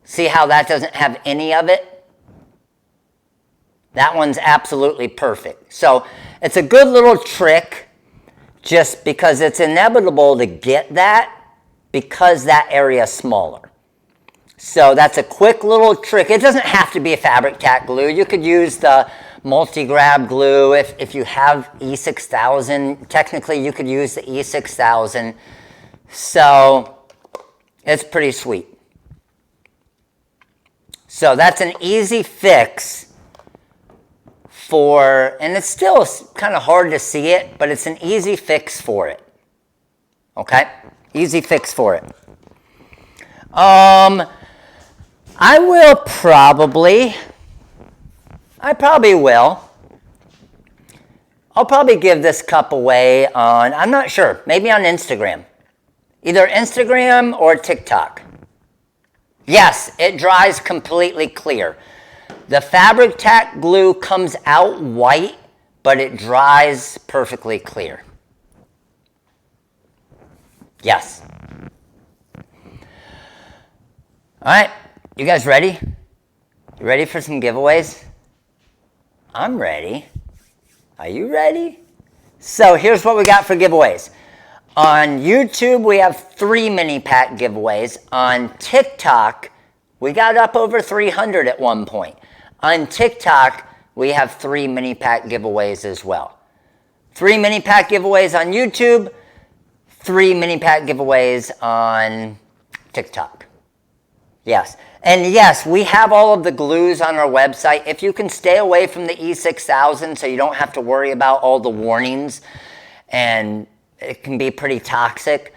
Speaker 1: See how that doesn't have any of it? That one's absolutely perfect. So it's a good little trick just because it's inevitable to get that because that area is smaller. So that's a quick little trick. It doesn't have to be a fabric tack glue. You could use the multi-grab glue if you have E6000. Technically, you could use the E6000. So it's pretty sweet. So that's an easy fix and it's still kind of hard to see it, but it's an easy fix for it. Okay? Easy fix for it. I probably will. I'll probably give this cup away on, I'm not sure, maybe on Instagram. Either Instagram or TikTok. Yes, it dries completely clear. The fabric tack glue comes out white, but it dries perfectly clear. Yes. All right, you guys ready? You ready for some giveaways? I'm ready. Are you ready? So here's what we got for giveaways. On YouTube, we have 3 mini pack giveaways. On TikTok, we got up over 300 at one point. On TikTok, we have 3 mini pack giveaways as well. 3 mini pack giveaways on YouTube, 3 mini pack giveaways on TikTok. Yes. And yes, we have all of the glues on our website. If you can stay away from the E6000 so you don't have to worry about all the warnings, and it can be pretty toxic,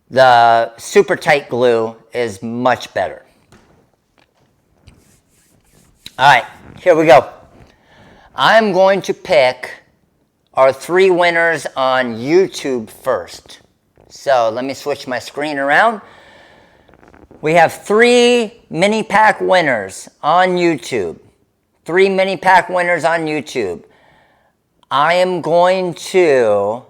Speaker 1: the super tight glue is much better. All right, here we go. I'm going to pick our 3 winners on YouTube first. So let me switch my screen around. We have 3 mini pack winners on YouTube. 3 mini pack winners on YouTube. I am going to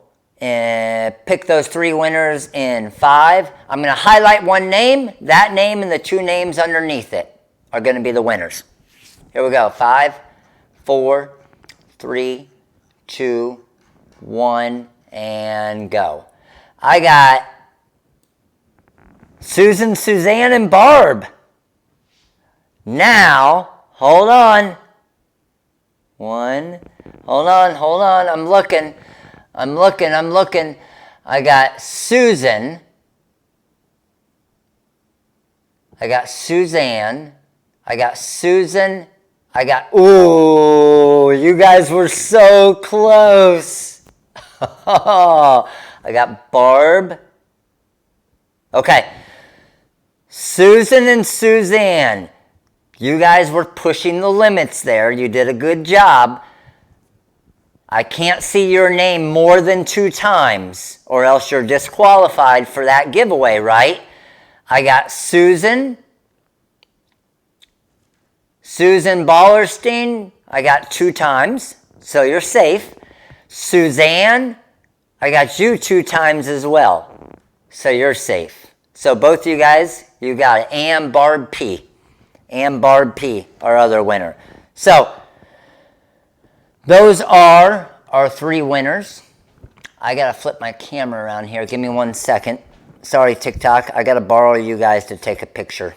Speaker 1: pick those 3 winners in 5. I'm going to highlight one name. That name and the 2 names underneath it are going to be the winners. Here we go. 5, 4, 3, 2, 1, and go. I got Susan, Suzanne, and Barb. Now, hold on. Hold on. I'm looking. I got Susan. I got Suzanne. I got Susan. I got, ooh, you guys were so close. I got Barb. Okay. Susan and Suzanne. You guys were pushing the limits there. You did a good job. I can't see your name more than 2 times, or else you're disqualified for that giveaway, right? I got Susan. Susan Ballerstein, I got 2 times, so you're safe. Suzanne, I got you 2 times as well, so you're safe. So both of you guys, you got it. And Barb P. And Barb P, our other winner. So those are our 3 winners. I got to flip my camera around here. Give me 1 second. Sorry, TikTok. I got to borrow you guys to take a picture.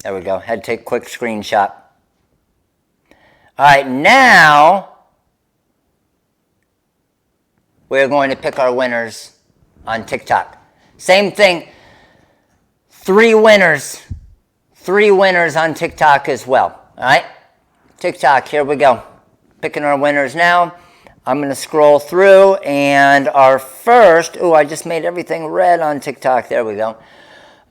Speaker 1: There we go. Had to take a quick screenshot. All right, now we're going to pick our winners on TikTok. Same thing. 3 winners. 3 winners on TikTok as well. All right? TikTok, here we go. Picking our winners now. I'm going to scroll through, and our first, ooh, I just made everything red on TikTok. There we go.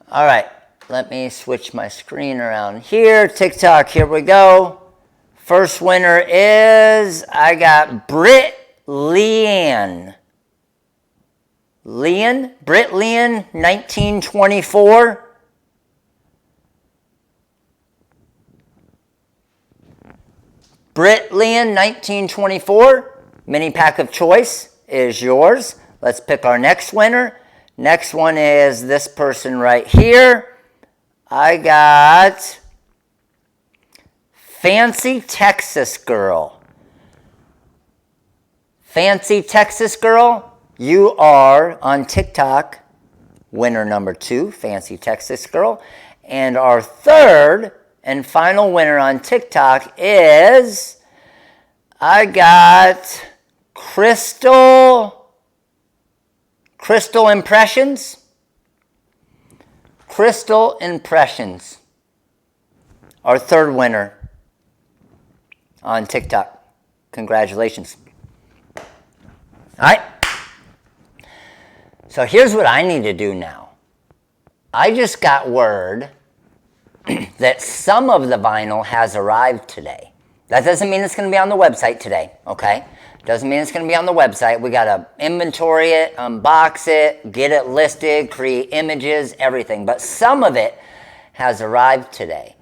Speaker 1: All right. Let me switch my screen around here. TikTok, here we go. First winner is, I got Britt Leanne. Britt Leanne, 1924. Britt Leanne, 1924. Mini pack of choice is yours. Let's pick our next winner. Next one is this person right here. I got Fancy Texas Girl. Fancy Texas Girl, you are on TikTok winner number 2, Fancy Texas Girl. And our third and final winner on TikTok is, I got Crystal Impressions. Crystal Impressions, our third winner on TikTok. Congratulations. All right. So here's what I need to do now. I just got word that some of the vinyl has arrived today. That doesn't mean it's going to be on the website today, okay? Doesn't mean it's going to be on the website. We got to inventory it, unbox it, get it listed, create images, everything. But some of it has arrived today.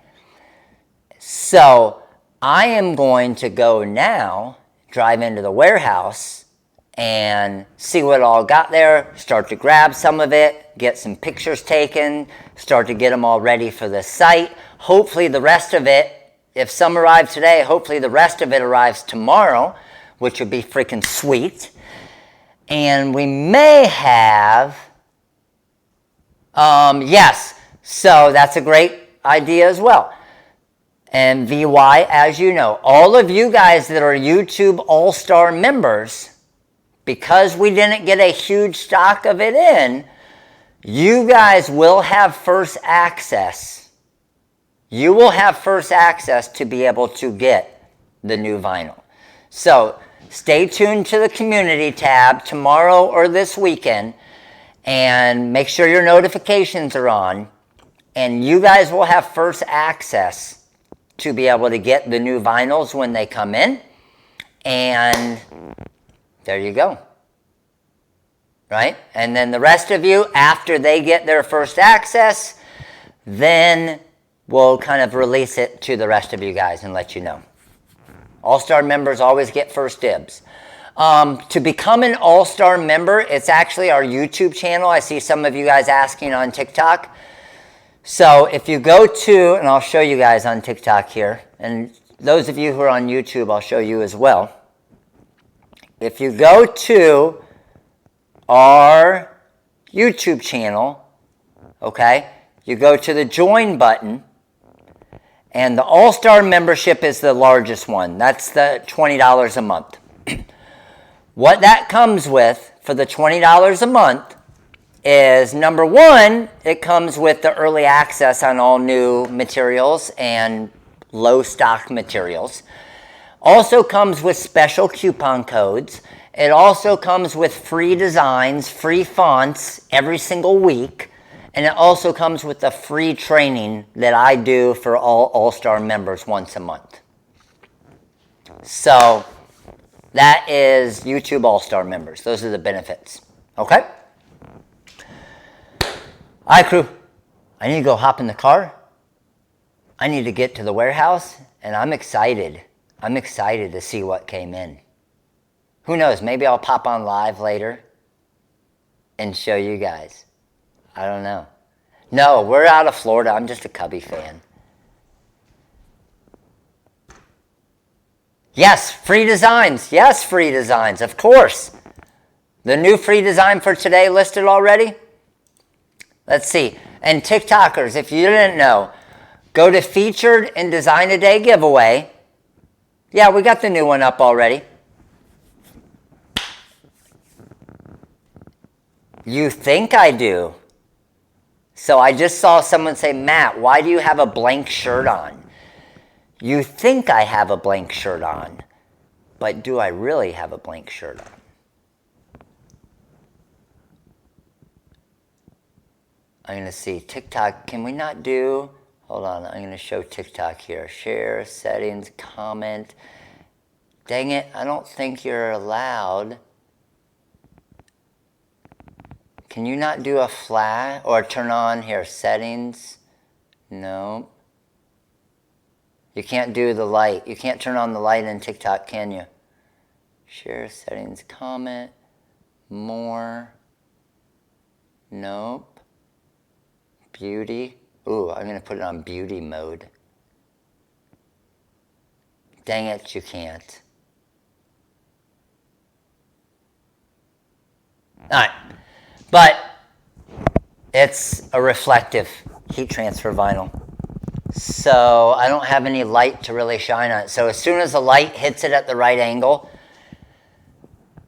Speaker 1: So I am going to go now, drive into the warehouse and see what all got there, start to grab some of it, get some pictures taken, start to get them all ready for the site. Hopefully the rest of it, if some arrive today, hopefully the rest of it arrives tomorrow, which would be freaking sweet. And we may have, yes, so that's a great idea as well. And VY, as you know, all of you guys that are YouTube All-Star members, because we didn't get a huge stock of it in, you guys will have first access. You will have first access to be able to get the new vinyl. So stay tuned to the community tab tomorrow or this weekend and make sure your notifications are on, and you guys will have first access to be able to get the new vinyls when they come in. And there you go. Right? And then the rest of you, after they get their first access, then we'll kind of release it to the rest of you guys and let you know. All-Star members always get first dibs. To become an All-Star member, it's actually our YouTube channel. I see some of you guys asking on TikTok. So if you go to, and I'll show you guys on TikTok here, and those of you who are on YouTube, I'll show you as well. If you go to our YouTube channel, okay, you go to the join button, and the All-Star membership is the largest one. That's the $20 a month. What that comes with for the $20 a month is, number one, it comes with the early access on all new materials and low stock materials. Also comes with special coupon codes. It also comes with free designs, free fonts every single week. And it also comes with the free training that I do for all All-Star members once a month. So that is YouTube All-Star members. Those are the benefits. Okay? All right, crew. I need to go hop in the car. I need to get to the warehouse, and I'm excited. I'm excited to see what came in. Who knows? Maybe I'll pop on live later and show you guys. I don't know. No, we're out of Florida. I'm just a Cubby fan. Yes, free designs. Yes, free designs, of course. The new free design for today listed already? Let's see. And TikTokers, if you didn't know, go to Featured and Design a Day giveaway. Yeah, we got the new one up already. You think I do. So I just saw someone say, Matt, why do you have a blank shirt on? You think I have a blank shirt on, but do I really have a blank shirt on? I'm going to see TikTok. Can we not do, hold on, I'm going to show TikTok here. Share, settings, comment. Dang it, I don't think you're allowed. Can you not do a flash or turn on here, settings? No. You can't do the light. You can't turn on the light in TikTok, can you? Share, settings, comment, more. Nope. Beauty. Ooh, I'm going to put it on beauty mode. Dang it, you can't. All right. But it's a reflective heat transfer vinyl. So I don't have any light to really shine on it. So as soon as the light hits it at the right angle,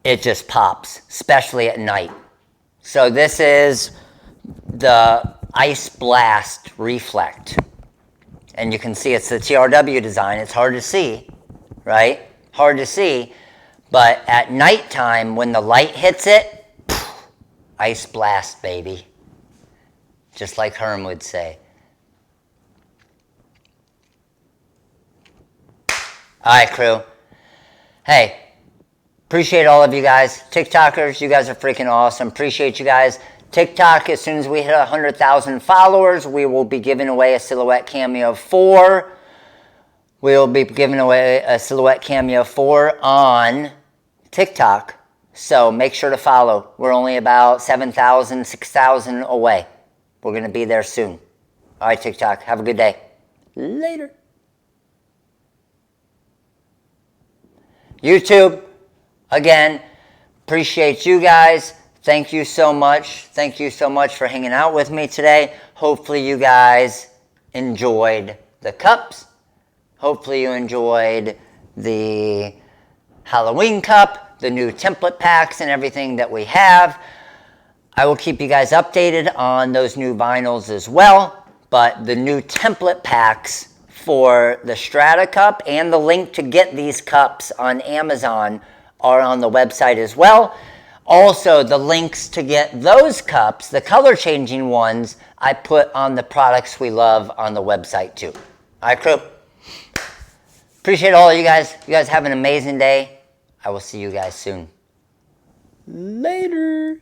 Speaker 1: it just pops, especially at night. So this is the Ice Blast Reflect. And you can see it's the TRW design. It's hard to see, right? Hard to see. But at nighttime, when the light hits it, Ice Blast, baby. Just like Herm would say. All right, crew. Hey, appreciate all of you guys. TikTokers, you guys are freaking awesome. Appreciate you guys. TikTok, as soon as we hit 100,000 followers, we will be giving away a Silhouette Cameo 4. We'll be giving away a Silhouette Cameo 4 on TikTok. So make sure to follow. We're only about 7,000, 6,000 away. We're going to be there soon. All right, TikTok. Have a good day. Later. YouTube, again, appreciate you guys. Thank you so much. Thank you so much for hanging out with me today. Hopefully you guys enjoyed the cups. Hopefully you enjoyed the Halloween cup, the new template packs and everything that we have. I will keep you guys updated on those new vinyls as well, but the new template packs for the Strata cup and the link to get these cups on Amazon are on the website as well. Also, the links to get those cups, the color changing ones, I put on the products we love on the website too. All right, crew. Appreciate all of you guys. You guys have an amazing day. I will see you guys soon. Later.